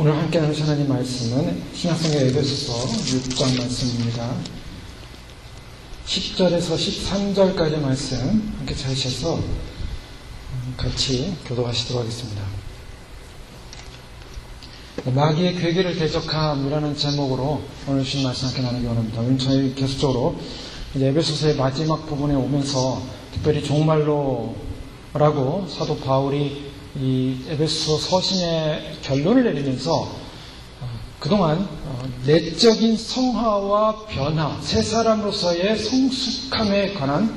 오늘 함께 나누신 하나님 말씀은 신약성경 에베소서 6장 말씀입니다. 10절에서 13절까지 말씀 함께 찾으셔서 같이 교독하시도록 하겠습니다. 마귀의 괴계를 대적함이라는 제목으로 오늘 주신 말씀 함께 나누기 원합니다. 오늘 저희 계속적으로 에베소서의 마지막 부분에 오면서 특별히 종말로라고 사도 바울이 이 에베소 서신의 결론을 내리면서 그동안 내적인 성화와 변화, 새 사람으로서의 성숙함에 관한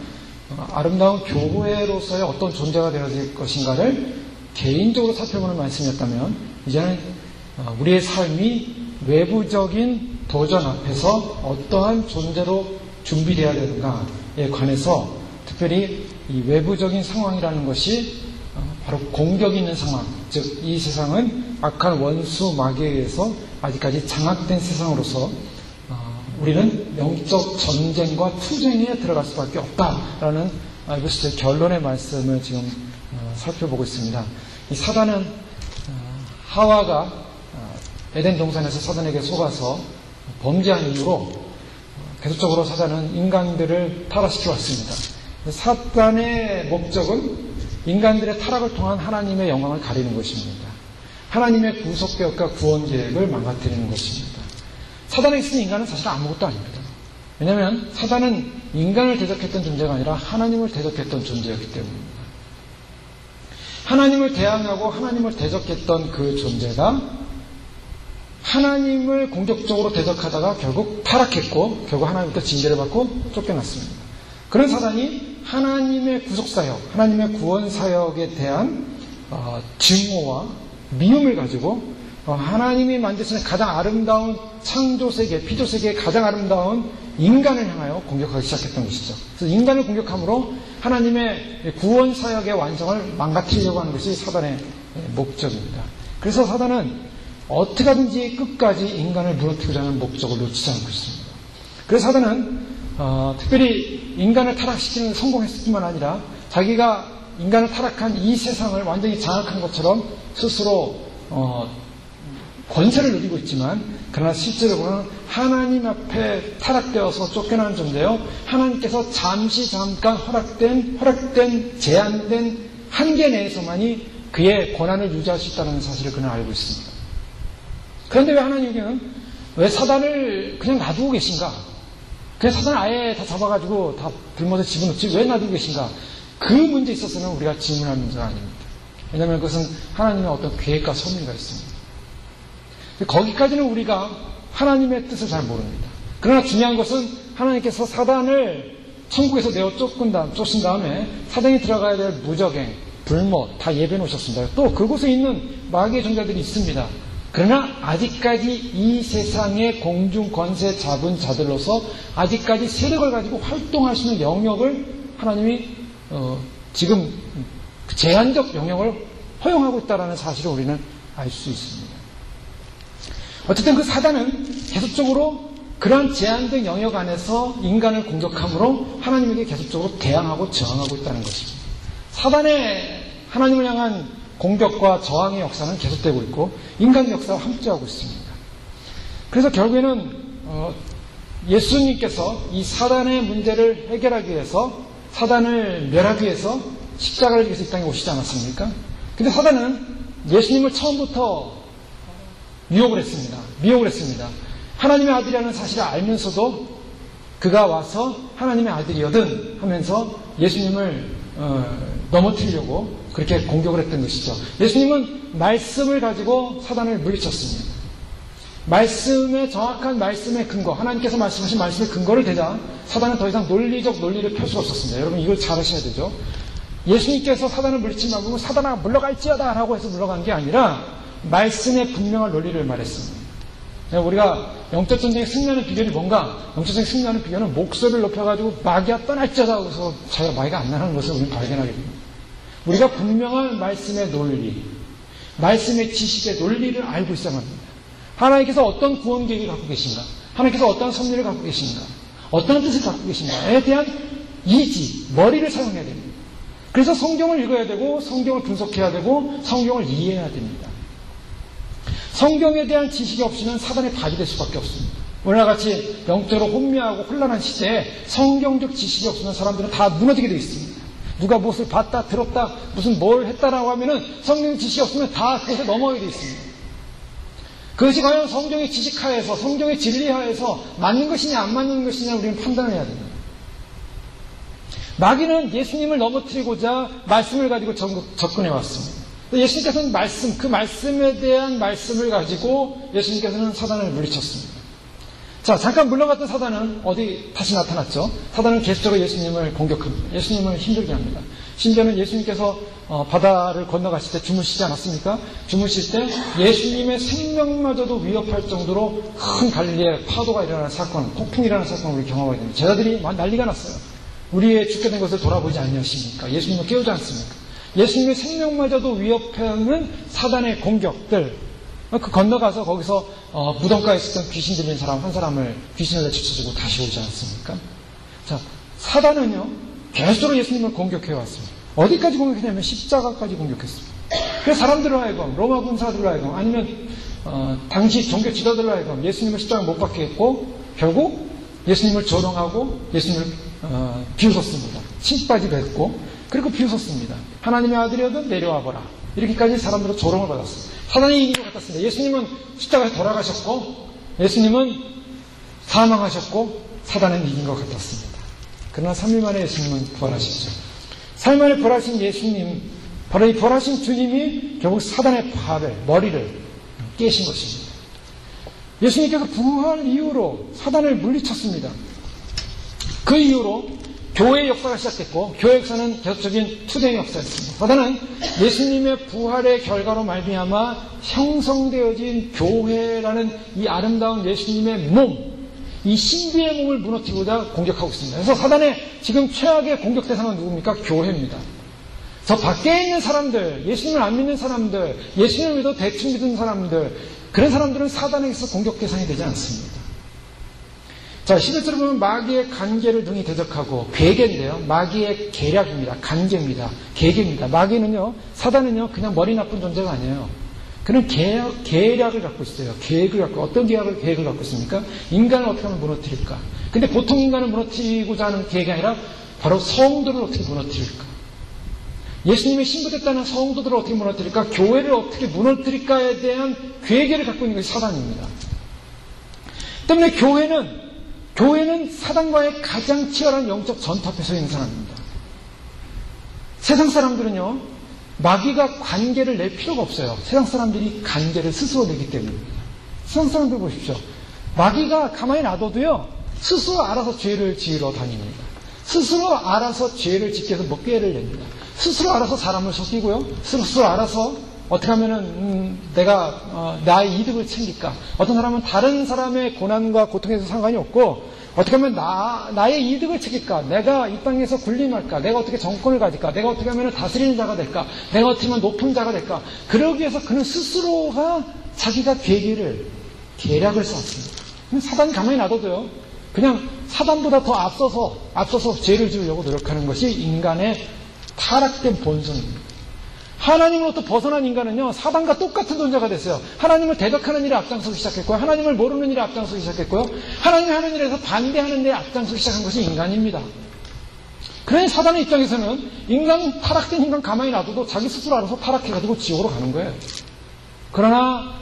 아름다운 교회로서의 어떤 존재가 되어야 될 것인가를 개인적으로 살펴보는 말씀이었다면, 이제는 우리의 삶이 외부적인 도전 앞에서 어떠한 존재로 준비되어야 되는가에 관해서 특별히 이 외부적인 상황이라는 것이 바로 공격이 있는 상황, 즉 이 세상은 악한 원수 마귀에 의해서 아직까지 장악된 세상으로서 우리는 영적 전쟁과 투쟁에 들어갈 수밖에 없다라는 에베소서의 결론의 말씀을 지금 살펴보고 있습니다. 이 사단은 하와가 에덴 동산에서 사단에게 속아서 범죄한 이후로 계속적으로 사단은 인간들을 타락시켜 왔습니다. 사단의 목적은 인간들의 타락을 통한 하나님의 영광을 가리는 것입니다. 하나님의 구속계획과 구원 계획을 망가뜨리는 것입니다. 사단에 있으니 인간은 사실 아무것도 아닙니다. 왜냐하면 사단은 인간을 대적했던 존재가 아니라 하나님을 대적했던 존재였기 때문입니다. 하나님을 대항하고 하나님을 대적했던 그 존재가 하나님을 공격적으로 대적하다가 결국 타락했고 결국 하나님부터 징계를 받고 쫓겨났습니다. 그런 사단이 하나님의 구속사역, 하나님의 구원사역에 대한 증오와 미움을 가지고 하나님이 만드신 가장 아름다운 창조세계, 피조세계의 가장 아름다운 인간을 향하여 공격하기 시작했던 것이죠. 그래서 인간을 공격함으로 하나님의 구원사역의 완성을 망가뜨리려고 하는 것이 사단의 목적입니다. 그래서 사단은 어떻게 하든지 끝까지 인간을 무너뜨리고자 하는 목적을 놓치지 않고 있습니다. 그래서 사단은 특별히 인간을 타락시키는 데 성공했을 뿐만 아니라 자기가 인간을 타락한 이 세상을 완전히 장악한 것처럼 스스로 권세를 누리고 있지만, 그러나 실제로는 하나님 앞에 타락되어서 쫓겨나는 존재요, 하나님께서 잠깐 허락된 제한된 한계 내에서만이 그의 권한을 유지할 수 있다는 사실을 그는 알고 있습니다. 그런데 왜 하나님께는 왜 사단을 그냥 놔두고 계신가? 그냥 사단을 아예 다 잡아가지고 다 불못에 집어넣지 왜 놔두고 계신가? 그 문제에 있어서는 우리가 질문할 문제가 아닙니다. 왜냐하면 그것은 하나님의 어떤 계획과 섭리가 있습니다. 거기까지는 우리가 하나님의 뜻을 잘 모릅니다. 그러나 중요한 것은 하나님께서 사단을 천국에서 내어 쫓은 다음에 사단이 들어가야 될 무적행, 불못 다 예배해 놓으셨습니다. 또 그곳에 있는 마귀의 존재들이 있습니다. 그러나 아직까지 이 세상의 공중 권세 잡은 자들로서 아직까지 세력을 가지고 활동할 수 있는 영역을 하나님이 지금 제한적 영역을 허용하고 있다는 사실을 우리는 알 수 있습니다. 어쨌든 그 사단은 계속적으로 그러한 제한된 영역 안에서 인간을 공격함으로 하나님에게 계속적으로 대항하고 저항하고 있다는 것입니다. 사단의 하나님을 향한 공격과 저항의 역사는 계속되고 있고 인간의 역사와 함께하고 있습니다. 그래서 결국에는 예수님께서 이 사단의 문제를 해결하기 위해서, 사단을 멸하기 위해서 십자가를 위해서 이 땅에 오시지 않았습니까? 근데 사단은 예수님을 처음부터 미혹을 했습니다. 하나님의 아들이라는 사실을 알면서도 그가 와서 하나님의 아들이거든 하면서 예수님을 넘어뜨리려고 그렇게 공격을 했던 것이죠. 예수님은 말씀을 가지고 사단을 물리쳤습니다. 말씀의 정확한 말씀의 근거, 하나님께서 말씀하신 말씀의 근거를 대자 사단은 더 이상 논리적 논리를 펼 수가 없었습니다. 여러분 이걸 잘 하셔야 되죠. 예수님께서 사단을 물리친 말씀은 사단아 물러갈지어다 라고 해서 물러간 게 아니라 말씀의 분명한 논리를 말했습니다. 우리가 영적 전쟁에 승리하는 비결이 뭔가? 영적 전쟁에 승리하는 비결은 목소리를 높여가지고 마귀야 떠날지어다 해서 자기가 마귀가 안 나가는 것을 우리는 발견하게 됩니다. 우리가 분명한 말씀의 논리, 말씀의 지식의 논리를 알고 있어야 합니다. 하나님께서 어떤 구원 계획을 갖고 계신가? 하나님께서 어떤 섭리를 갖고 계신가? 어떤 뜻을 갖고 계신가에 대한 이지, 머리를 사용해야 됩니다. 그래서 성경을 읽어야 되고 성경을 분석해야 되고 성경을 이해해야 됩니다. 성경에 대한 지식이 없으면 사단의 박이 될 수밖에 없습니다. 오늘날 같이 영적으로 혼미하고 혼란한 시대에 성경적 지식이 없으면 사람들은 다 무너지게 되어 있습니다. 누가 무엇을 봤다, 들었다, 무슨 뭘 했다라고 하면은 성경 지식이 없으면 다 그것에 넘어가게 되어 있습니다. 그것이 과연 성경의 지식하에서, 성경의 진리하에서 맞는 것이냐, 안 맞는 것이냐 우리는 판단해야 됩니다. 마귀는 예수님을 넘어뜨리고자 말씀을 가지고 접근해 왔습니다. 예수님께서는 말씀, 그 말씀에 대한 말씀을 가지고 예수님께서는 사단을 물리쳤습니다. 자, 잠깐 물러갔던 사단은 어디 다시 나타났죠? 사단은 계속적으로 예수님을 공격합니다. 예수님을 힘들게 합니다. 심지어는 예수님께서 바다를 건너가실 때 주무시지 않았습니까? 주무실 때 예수님의 생명마저도 위협할 정도로 큰 갈릴리에 파도가 일어나는 사건, 폭풍이 일어나는 사건을 우리 경험하게 됩니다. 제자들이 난리가 났어요. 우리의 죽게 된 것을 돌아보지 않으십니까? 예수님을 깨우지 않습니까? 예수님의 생명마저도 위협하는 사단의 공격들, 그 건너가서 거기서 무덤가에 있었던 귀신 들린 사람 한 사람을 귀신을 내쫓아주고 다시 오지 않습니까? 자, 사단은요 계속적으로 예수님을 공격해왔습니다. 어디까지 공격했냐면 십자가까지 공격했습니다. 그래서 사람들로 하여금, 로마 군사들로 하여금, 아니면 당시 종교 지도자들로 하여금 예수님을 십자가 못 박게 했고 결국 예수님을 조롱하고 예수님을 비웃었습니다. 침바지 뱉고 그리고 비웃었습니다. 하나님의 아들이어든 내려와보라. 이렇게까지 사람들로 조롱을 받았습니다. 사단이 이긴 것 같았습니다. 예수님은 십자가에 돌아가셨고 예수님은 사망하셨고 사단은 이긴 것 같았습니다. 그러나 3일 만에 예수님은 부활하셨죠. 3일 만에 부활하신 예수님, 바로 이 부활하신 주님이 결국 사단의 머리를 깨신 것입니다. 예수님께서 부활 이후로 사단을 물리쳤습니다. 그 이후로 교회의 역사가 시작됐고 교회 역사는 계속적인 투쟁의 역사였습니다. 사단은 예수님의 부활의 결과로 말미암아 형성되어진 교회라는 이 아름다운 예수님의 몸, 이 신비의 몸을 무너뜨리고자 공격하고 있습니다. 그래서 사단의 지금 최악의 공격 대상은 누굽니까? 교회입니다. 저 밖에 있는 사람들, 예수님을 안 믿는 사람들, 예수님을 믿어 대충 믿는 사람들, 그런 사람들은 사단에게서 공격 대상이 되지 않습니다. 자, 11절을 보면 마귀의 간계를 능히 대적하고, 괴계인데요. 마귀의 계략입니다. 간계입니다. 계계입니다. 마귀는요, 사단은요, 그냥 머리 나쁜 존재가 아니에요. 그는 계략을 갖고 있어요. 계획을 갖고, 어떤 계획을 갖고 있습니까? 인간을 어떻게 하면 무너뜨릴까? 근데 보통 인간을 무너뜨리고자 하는 계획이 아니라, 바로 성도를 어떻게 무너뜨릴까? 예수님의 신부됐다는 성도들을 어떻게 무너뜨릴까? 교회를 어떻게 무너뜨릴까에 대한 괴계를 갖고 있는 것이 사단입니다. 때문에 교회는 사단과의 가장 치열한 영적 전투 앞에 서 있는 사람입니다. 세상 사람들은요, 마귀가 관계를 낼 필요가 없어요. 세상 사람들이 관계를 스스로 내기 때문입니다. 세상 사람들 보십시오. 마귀가 가만히 놔둬도요, 스스로 알아서 죄를 지으러 다닙니다. 스스로 알아서 죄를 짓게 해서 먹개를 냅니다. 스스로 알아서 사람을 속이고요, 스스로 알아서 어떻게 하면은 내가 나의 이득을 챙길까? 어떤 사람은 다른 사람의 고난과 고통에서 상관이 없고 어떻게 하면 나의 이득을 챙길까? 내가 이 땅에서 군림할까? 내가 어떻게 정권을 가질까? 내가 어떻게 하면 다스리는 자가 될까? 내가 어떻게 하면 높은 자가 될까? 그러기 위해서 그는 스스로가 자기가 계략을 쌓았습니다. 사단이 가만히 놔둬도요, 그냥 사단보다 더 앞서서 죄를 지으려고 노력하는 것이 인간의 타락된 본성입니다. 하나님으로부터 벗어난 인간은요, 사단과 똑같은 존재가 됐어요. 하나님을 대적하는 일에 앞장서기 시작했고요, 하나님을 모르는 일에 앞장서기 시작했고요, 하나님이 하는 일에서 반대하는 일에 앞장서기 시작한 것이 인간입니다. 그러니 사단의 입장에서는 타락된 인간 가만히 놔둬도 자기 스스로 알아서 타락해가지고 지옥으로 가는 거예요. 그러나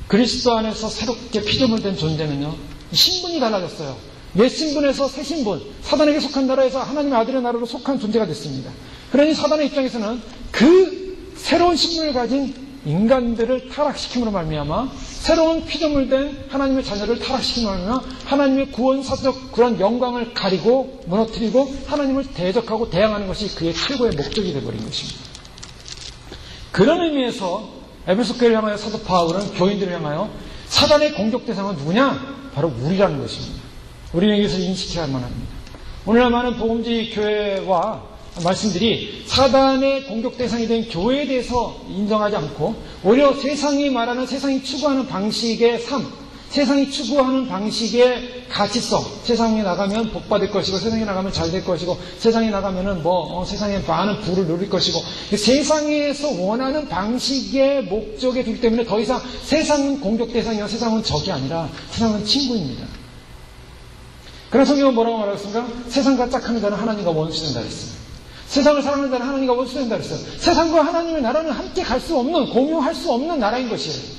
그리스도 안에서 새롭게 피조물 된 존재는요, 신분이 달라졌어요. 옛 신분에서 새 신분, 사단에게 속한 나라에서 하나님의 아들의 나라로 속한 존재가 됐습니다. 그러니 사단의 입장에서는 그 새로운 신분을 가진 인간들을 타락시킴으로 말미암아 새로운 피조물 된 하나님의 자녀를 타락시킴으로 말미암아 하나님의 구원사적 그런 영광을 가리고 무너뜨리고 하나님을 대적하고 대항하는 것이 그의 최고의 목적이 되어버린 것입니다. 그런 의미에서 에베소 교회를 향하여 사도 바울은 교인들을 향하여 사단의 공격 대상은 누구냐? 바로 우리라는 것입니다. 우리는 여기서 인식해야만 합니다. 오늘날 많은 복음주의 교회와 말씀들이 사단의 공격 대상이 된 교회에 대해서 인정하지 않고 오히려 세상이 말하는, 세상이 추구하는 방식의 삶, 세상이 추구하는 방식의 가치성, 세상에 나가면 복 받을 것이고, 세상에 나가면 잘 될 것이고, 세상에 나가면은 세상에 많은 부를 누릴 것이고, 세상에서 원하는 방식의 목적에 두기 때문에 더 이상 세상은 공격 대상이고 세상은 적이 아니라 세상은 친구입니다. 그런 성경은 뭐라고 말하겠습니까? 세상과 짝하는 자는 하나님과 원수된다 그랬어요. 세상을 사랑하는 자는 하나님과 원수된다 그랬어요. 세상과 하나님의 나라는 함께 갈 수 없는, 공유할 수 없는 나라인 것이에요.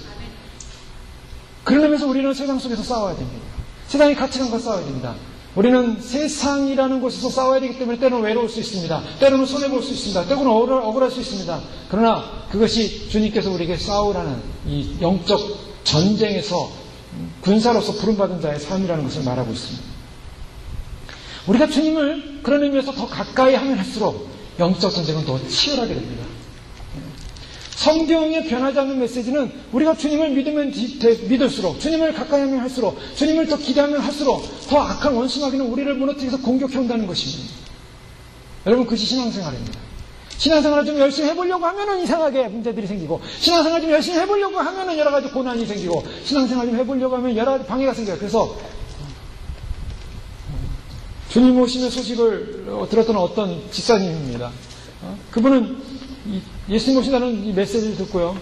그러면서 우리는 세상 속에서 싸워야 됩니다. 세상의 가치관과 싸워야 됩니다. 우리는 세상이라는 곳에서 싸워야 되기 때문에 때로는 외로울 수 있습니다. 때로는 손해볼 수 있습니다. 때로는 억울할 수 있습니다. 그러나 그것이 주님께서 우리에게 싸우라는 이 영적 전쟁에서 군사로서 부름받은 자의 삶이라는 것을 말하고 있습니다. 우리가 주님을 그런 의미에서 더 가까이 하면 할수록 영적 전쟁은 더 치열하게 됩니다. 성경의 변하지 않는 메시지는 우리가 주님을 믿으면 믿을수록, 주님을 가까이 하면 할수록, 주님을 더 기대하면 할수록 더 악한 원수마귀는 우리를 무너뜨려서 공격해온다는 것입니다. 여러분, 그것이 신앙생활입니다. 신앙생활을 좀 열심히 해보려고 하면은 이상하게 문제들이 생기고, 신앙생활을 좀 열심히 해보려고 하면은 여러 가지 고난이 생기고, 신앙생활 좀 해보려고 하면 여러 가지 방해가 생겨요. 그래서 주님 오시는 소식을 들었던 어떤 집사님입니다. 그분은 예수님 오신다는 이 메시지를 듣고요,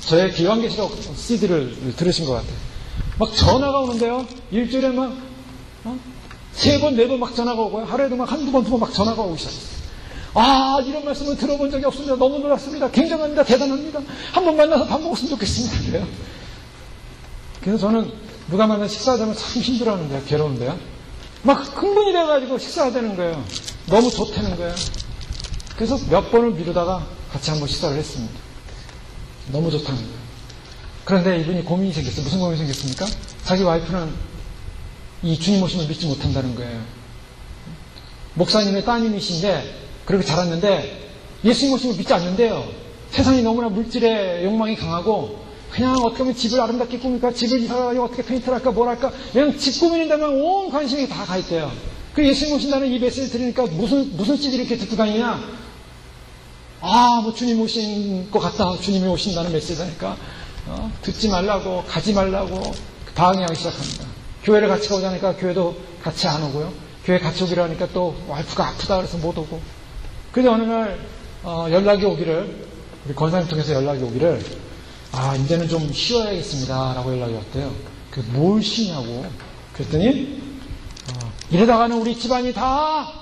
저의 기왕계시록 CD를 들으신 것 같아요. 막 전화가 오는데요, 일주일에 막, 3번, 4번 막 전화가 오고요, 하루에도 막 한두 번, 두 번 막 전화가 오기 시작했어요. 이런 말씀을 들어본 적이 없습니다. 너무 놀랐습니다. 굉장합니다. 대단합니다. 한번 만나서 밥 먹었으면 좋겠습니다. 그래요. 그래서 저는 누가 만나서 식사하자면 참 힘들어하는데요, 괴로운데요. 막 흥분이 돼가지고 식사하자는 거예요. 너무 좋다는 거예요. 그래서 몇 번을 미루다가 같이 한번 식사를 했습니다. 너무 좋다는 거예요. 그런데 이분이 고민이 생겼어요. 무슨 고민이 생겼습니까? 자기 와이프는 이 주님 오심을 믿지 못한다는 거예요. 목사님의 따님이신데 그렇게 자랐는데 예수님 오심을 믿지 않는데요. 세상이 너무나 물질의 욕망이 강하고 그냥 어떻게 하면 집을 아름답게 꾸밀까, 집을 이사가지고 어떻게 페인트를 할까, 뭘 할까, 그냥 집 꾸미는 데만 온 관심이 다 가 있대요. 그 예수님 오신다는 이 메시지를 들으니까 무슨 CD 이렇게 듣고 다니냐? 주님 오신 것 같다. 주님이 오신다는 메시지니까 듣지 말라고, 가지 말라고 방해하기 시작합니다. 교회를 같이 가자니까 교회도 같이 안 오고요. 교회 같이 오기로 하니까 또 와이프가 아프다 그래서 못 오고. 그래서 어느 날 연락이 오기를, 우리 권사님 통해서 연락이 오기를, 이제는 좀 쉬어야겠습니다 라고 연락이 왔대요. 뭘 쉬냐고. 그랬더니 이러다가는 우리 집안이 다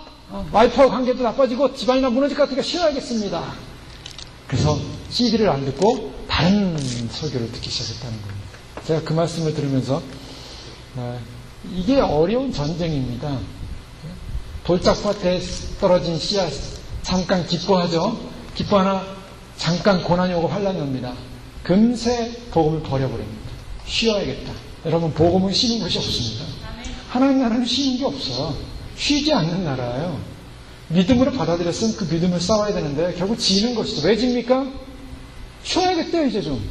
와이프와 관계도 나빠지고 집안이 다 무너질 것 같으니까 쉬어야겠습니다. 그래서 CD를 안 듣고 다른 설교를 듣기 시작했다는 겁니다. 제가 그 말씀을 들으면서 이게 어려운 전쟁입니다. 돌짝밭에 떨어진 씨앗 잠깐 기뻐하죠. 기뻐하나 잠깐 고난이 오고 환란이 옵니다. 금세 복음을 버려버립니다. 쉬어야겠다. 여러분, 복음은 쉬는 것이 없습니다. 하나님 나라는 쉬는 게 없어요. 쉬지 않는 나라예요. 믿음으로 받아들였으면 그 믿음을 싸워야 되는데 결국 지는 것이죠. 왜 집니까? 쉬어야겠대요, 이제 좀.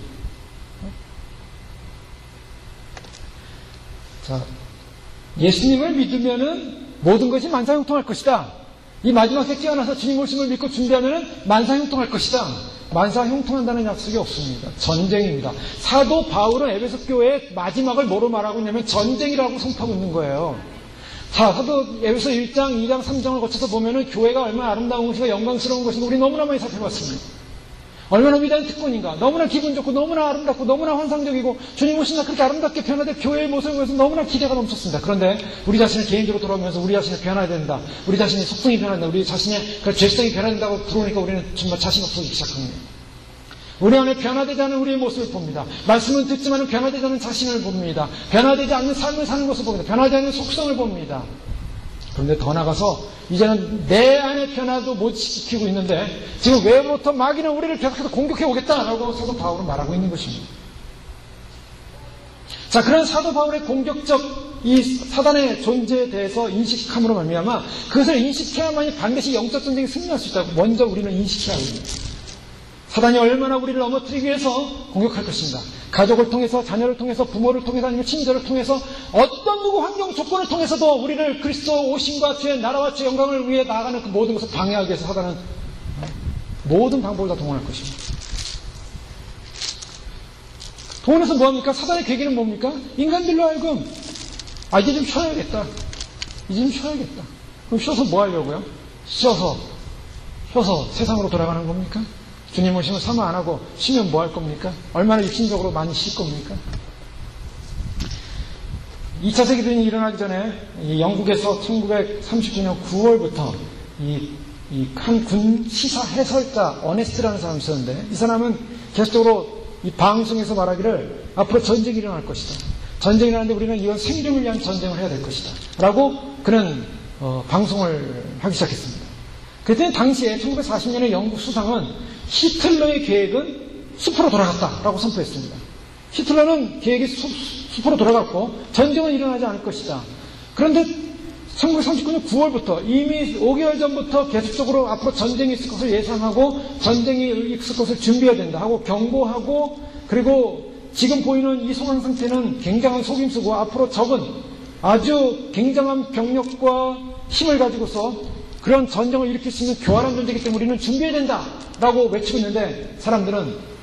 자, 예수님을 믿으면은 모든 것이 만사형통할 것이다. 이 마지막 때 깨어나서 주님 오심을 믿고 준비하면은 만사형통할 것이다. 만사형통한다는 약속이 없습니다. 전쟁입니다. 사도 바울은 에베소 교회의 마지막을 뭐로 말하고 있냐면 전쟁이라고 선포하고 있는 거예요. 자, 사도 에베소 1장, 2장, 3장을 거쳐서 보면은 교회가 얼마나 아름다운 것인가, 영광스러운 것인가 우리 너무나 많이 살펴봤습니다. 얼마나 위대한 특권인가, 너무나 기분 좋고 너무나 아름답고 너무나 환상적이고 주님 오신다 그렇게 아름답게 변화된 교회의 모습을 보면서 너무나 기대가 넘쳤습니다. 그런데 우리 자신을 개인적으로 돌아보면서 우리 자신이 변화해야 된다, 우리 자신의 속성이 변화해야 된다, 우리 자신의 그 죄성이 변화해야 된다고 들어오니까 우리는 정말 자신 없어지기 시작합니다. 우리 안에 변화되지 않은 우리의 모습을 봅니다. 말씀은 듣지만 변화되지 않는 자신을 봅니다. 변화되지 않는 삶을 사는 것을 봅니다. 변화되지 않는 속성을 봅니다. 그런데 더 나가서 이제는 내 안의 변화도 못 지키고 있는데 지금 외부로부터 마귀는 우리를 계속해서 공격해 오겠다라고 사도 바울은 말하고 있는 것입니다. 자, 그런 사도 바울의 공격적 이 사단의 존재에 대해서 인식함으로 말미암아 그것을 인식해야만이 반드시 영적 전쟁에 승리할 수 있다고 먼저 우리는 인식해야 합니다. 사단이 얼마나 우리를 넘어뜨리기 위해서 공격할 것인가. 가족을 통해서, 자녀를 통해서, 부모를 통해서, 아니면 친자를 통해서, 어떤 누구 환경 조건을 통해서도 우리를 그리스도 오심과 주의 나라와 주의 영광을 위해 나아가는 그 모든 것을 방해하기 위해서 사단은 모든 방법을 다 동원할 것입니다. 동원해서 뭐합니까? 사단의 계기는 뭡니까? 인간들로 하여금 이제 좀 쉬어야겠다. 이제 좀 쉬어야겠다. 그럼 쉬어서 뭐 하려고요? 쉬어서 세상으로 돌아가는 겁니까? 주님 오시면 사모 안 하고 쉬면 뭐 할 겁니까? 얼마나 육신적으로 많이 쉴 겁니까? 2차 세계대전이 일어나기 전에 영국에서 1939년 9월부터 한 군 시사 해설자 어네스트라는 사람이 있었는데, 이 사람은 계속적으로 이 방송에서 말하기를 앞으로 전쟁이 일어날 것이다. 전쟁이 일어나는데 우리는 이건 생존을 위한 전쟁을 해야 될 것이다. 라고 그는 방송을 하기 시작했습니다. 그랬더니 당시에 1940년에 영국 수상은 히틀러의 계획은 숲으로 돌아갔다라고 선포했습니다. 히틀러는 계획이 숲으로 돌아갔고 전쟁은 일어나지 않을 것이다. 그런데 1939년 9월부터 이미 5개월 전부터 계속적으로 앞으로 전쟁이 있을 것을 예상하고 전쟁이 있을 것을 준비해야 된다 하고 경고하고, 그리고 지금 보이는 이 상황 상태는 굉장한 속임수고 앞으로 적은 아주 굉장한 병력과 힘을 가지고서 그런 전쟁을 일으킬 수 있는 교활한 존재이기 때문에 우리는 준비해야 된다라고 외치고 있는데, 사람들은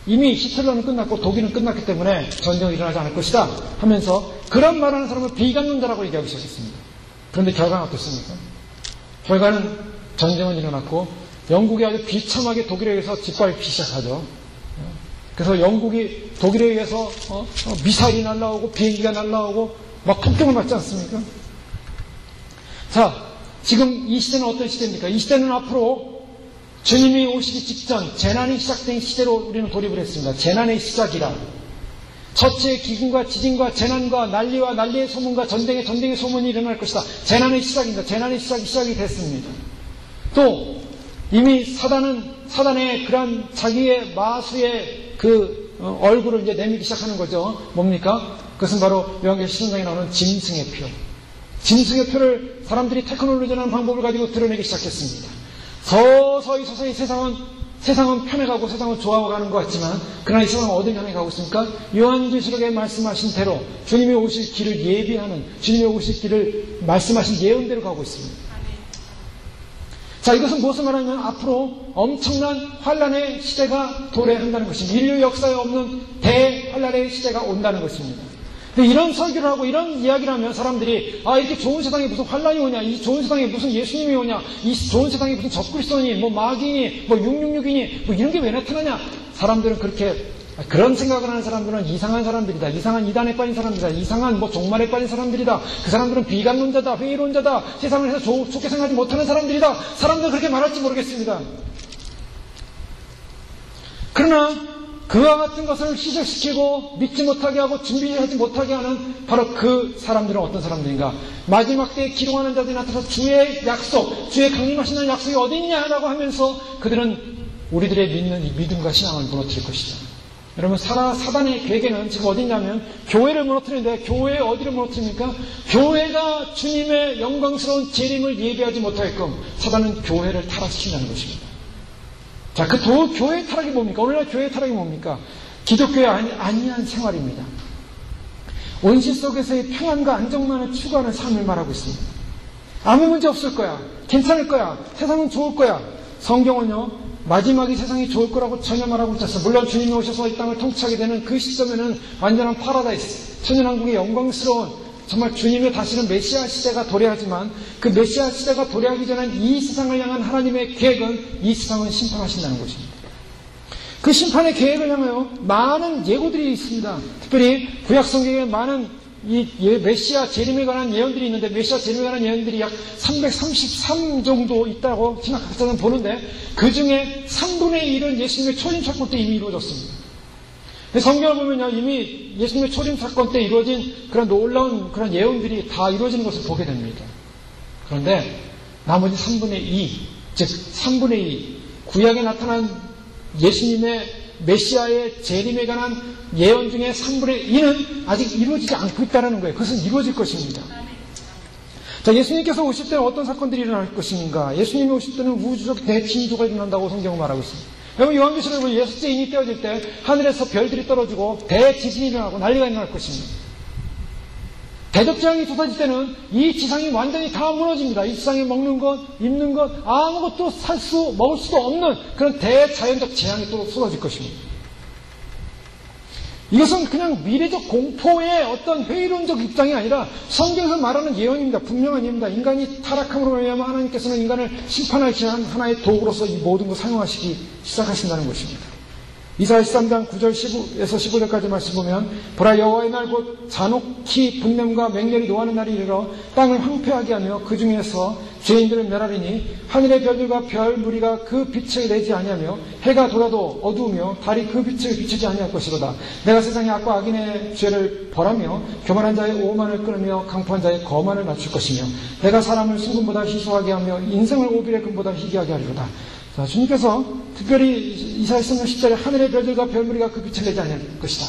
이미 히틀러는 끝났고 독일은 끝났기 때문에 전쟁이 일어나지 않을 것이다 하면서 그런 말하는 사람을 비관론자라고 얘기하기 시작했습니다. 그런데 결과는 어떻습니까? 결과는 전쟁은 일어났고 영국이 아주 비참하게 독일에 의해서 짓밟기 시작하죠. 그래서 영국이 독일에 의해서 미사일이 날라오고 비행기가 날라오고 막 폭격을 맞지 않습니까? 자, 지금 이 시대는 어떤 시대입니까? 이 시대는 앞으로 주님이 오시기 직전 재난이 시작된 시대로 우리는 돌입을 했습니다. 재난의 시작이라. 첫째 기근과 지진과 재난과 난리와 난리의 소문과 전쟁의 소문이 일어날 것이다. 재난의 시작입니다. 재난의 시작이 됐습니다. 또 이미 사단의 그런 자기의 마수의 얼굴을 이제 내밀기 시작하는 거죠. 뭡니까? 그것은 바로 요한계시록 10장에 나오는 짐승의 표. 짐승의 표를 사람들이 테크놀로지라는 방법을 가지고 드러내기 시작했습니다. 서서히 세상은 편해가고 세상은 좋아가는 것 같지만, 그러나 이 세상은 어딜 향해 가고 있습니까? 요한계시록에 말씀하신 대로 주님이 오실 길을 예비하는, 주님이 오실 길을 말씀하신 예언대로 가고 있습니다. 자, 이것은 무엇을 말하냐면 앞으로 엄청난 환란의 시대가 도래한다는 것입니다. 인류 역사에 없는 대환란의 시대가 온다는 것입니다. 근데 이런 설교를 하고 이런 이야기를 하면 사람들이 이렇게 좋은 세상에 무슨 환란이 오냐, 이 좋은 세상에 무슨 예수님이 오냐, 이 좋은 세상에 무슨 적그리스도니, 뭐 마귀니, 뭐 666이니, 뭐 이런 게 왜 나타나냐. 사람들은 그런 생각을 하는 사람들은 이상한 사람들이다. 이상한 이단에 빠진 사람들이다. 이상한 종말에 빠진 사람들이다. 그 사람들은 비관론자다. 회의론자다. 세상을 해서 좋게 생각하지 못하는 사람들이다. 사람들은 그렇게 말할지 모르겠습니다. 그러나 그와 같은 것을 희석시키고 믿지 못하게 하고 준비하지 못하게 하는 바로 그 사람들은 어떤 사람들인가? 마지막 때에 기도하는 자들이 나타나서 주의 약속, 주의 강림하시는 약속이 어디 있냐라고 하면서 그들은 우리들의 믿는 이 믿음과 신앙을 무너뜨릴 것이다. 여러분, 사단의 계획에는 지금 어디 있냐면 교회를 무너뜨리는데, 교회 어디를 무너뜨립니까? 교회가 주님의 영광스러운 재림을 예비하지 못하게끔 사단은 교회를 타락시킨다는 것입니다. 자, 교회의 타락이 뭡니까? 오늘날 교회의 타락이 뭡니까? 기독교의 아니한 생활입니다. 원시 속에서의 평안과 안정만을 추구하는 삶을 말하고 있습니다. 아무 문제 없을 거야. 괜찮을 거야. 세상은 좋을 거야. 성경은요, 마지막에 세상이 좋을 거라고 전혀 말하고 있었어요. 물론 주님이 오셔서 이 땅을 통치하게 되는 그 시점에는 완전한 파라다이스, 천연왕국의 영광스러운 정말 주님의 다시는 메시아 시대가 도래하지만, 그 메시아 시대가 도래하기 전엔 이 세상을 향한 하나님의 계획은 이 세상을 심판하신다는 것입니다. 그 심판의 계획을 향하여 많은 예고들이 있습니다. 특별히 구약성경에 많은 이 메시아 재림에 관한 예언들이 있는데, 메시아 재림에 관한 예언들이 약 333 정도 있다고 신학학자는 보는데, 그 중에 3분의 1은 예수님의 초림 사건 때 이미 이루어졌습니다. 성경을 보면요, 이미 예수님의 초림 사건 때 이루어진 그런 놀라운 그런 예언들이 다 이루어지는 것을 보게 됩니다. 그런데 나머지 3분의 2, 즉 3분의 2, 구약에 나타난 예수님의 메시아의 재림에 관한 예언 중에 3분의 2는 아직 이루어지지 않고 있다는 거예요. 그것은 이루어질 것입니다. 자, 예수님께서 오실 때는 어떤 사건들이 일어날 것인가? 예수님이 오실 때는 우주적 대진조가 일어난다고 성경은 말하고 있습니다. 여러분, 요한계시록에 보면 6째 인이 떼어질 때 하늘에서 별들이 떨어지고 대지진이 일어나고 난리가 일어날 것입니다. 대적재앙이 쏟아질 때는 이 지상이 완전히 다 무너집니다. 이 지상에 먹는 것, 입는 것, 아무것도 먹을 수도 없는 그런 대자연적 재앙이 또 쏟아질 것입니다. 이것은 그냥 미래적 공포의 어떤 회의론적 입장이 아니라 성경에서 말하는 예언입니다. 분명한 예언입니다. 인간이 타락함으로 말미암아 하나님께서는 인간을 심판하기 위한 하나의 도구로서 이 모든 걸 사용하시기 시작하신다는 것입니다. 이사야 13장 9절 15에서 15절까지 말씀 보면 보라 여호와의 날 곧 잔혹히 분냄과 맹렬히 노하는 날이 이르러 땅을 황폐하게 하며 그 중에서 죄인들을 멸하리니 하늘의 별들과 별 무리가 그 빛을 내지 아니하며 해가 돌아도 어두우며 달이 그 빛을 비추지 아니할 것이로다. 내가 세상의 악과 악인의 죄를 벌하며 교만한 자의 오만을 끊으며 강포한 자의 거만을 낮출 것이며 내가 사람을 순금보다 희소하게 하며 인생을 오빌의 금보다 희귀하게 하리로다. 자, 주님께서 특별히 이사야 13장 10절에 하늘의 별들과 별무리가 그 빛을 내지 않을 것이다.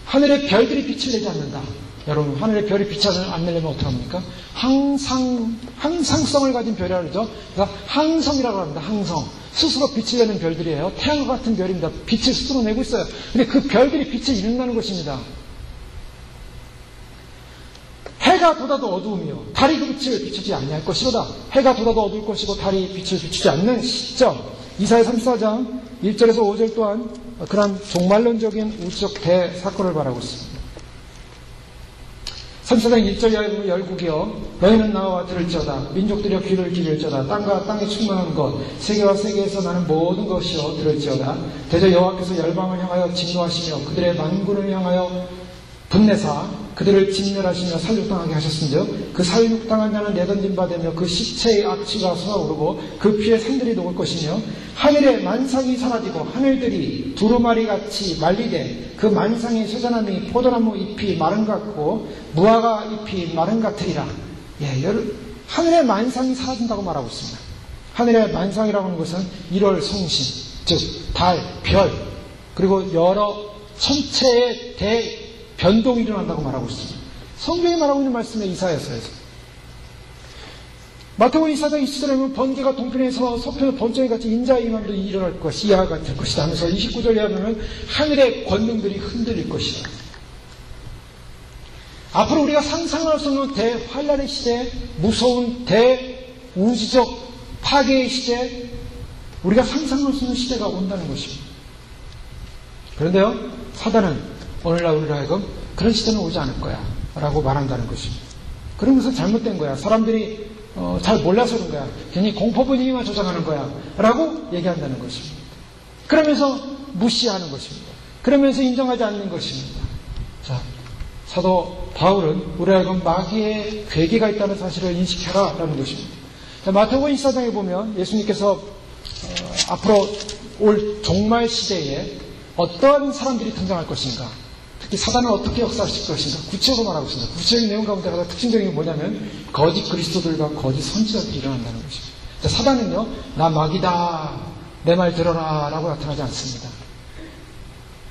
하늘의 별들이 빛을 내지 않는다. 여러분, 하늘의 별이 빛을 안 내려면 어떡합니까? 항상성을 가진 별이라고 그러죠. 그러니까 항성이라고 합니다. 항성. 스스로 빛을 내는 별들이에요. 태양과 같은 별입니다. 빛을 스스로 내고 있어요. 근데 그 별들이 빛을 잃는다는 것입니다. 해가 돋아도 어두우며 달이 그 빛을 비추지 아니할 것이로다. 해가 돋아도 어두울 것이고 달이 빛을 비추지 않는 시점. 이사야 34장 1절에서 5절 또한 그런 종말론적인 우주적 대사건을 말하고 있습니다. 34장 1절 열국이여 너희는 나와 들을지어다. 민족들이여 귀를 기울지어다. 땅과 땅에 충만한 것 세계와 세계에서 나는 모든 것이여 들을지어다. 대저 여호와께서 열방을 향하여 진노하시며 그들의 만군을 향하여 분내사 그들을 진멸하시며 살육당하게 하셨은즉 그 살육당한 자는 내던진 바 되며 그 시체의 악취가 솟아오르고 그 피에 산들이 녹을 것이며 하늘의 만상이 사라지고 하늘들이 두루마리같이 말리되 그 만상의 쇠자나무 포도나무 잎이 마른 것 같고 무화과 잎이 마른 것 같으리라. 하늘의 만상이 사라진다고 말하고 있습니다. 하늘의 만상이라고 하는 것은 1월 성신, 즉 달, 별 그리고 여러 천체의 변동이 일어난다고 말하고 있습니다. 성경이 말하고 있는 말씀의 이사야서에서 마태복음 24장 20절에 보면 번개가 동편에서 서편의 번쩍이 같이 인자의 임함도 일어날 것이 이와 같을 것이다 하면서 29절에 보면 하늘의 권능들이 흔들릴 것이다. 앞으로 우리가 상상할 수 없는 대환란의 시대, 무서운 대우주적 파괴의 시대, 우리가 상상할 수 있는 시대가 온다는 것입니다. 그런데요, 사단은 오늘날 우리로 하여금 그런 시대는 오지 않을 거야 라고 말한다는 것입니다. 그런 것은 잘못된 거야. 사람들이 잘 몰라서 그런 거야. 괜히 공포 분위기만 조장하는 거야 라고 얘기한다는 것입니다. 그러면서 무시하는 것입니다. 그러면서 인정하지 않는 것입니다. 자, 사도 바울은 우리로 하여금 마귀의 괴계가 있다는 사실을 인식해라 라는 것입니다. 자, 마태복음 24장에 보면 예수님께서 앞으로 올 종말 시대에 어떤 사람들이 등장할 것인가, 특히 사단은 어떻게 역사하실 것인가 구체적으로 말하고 있습니다. 구체적인 내용 가운데 하나 특징적인 게 뭐냐면 거짓 그리스도들과 거짓 선지자들이 일어난다는 것입니다. 자, 사단은요, 나 마귀다, 내 말 들어라 라고 나타나지 않습니다.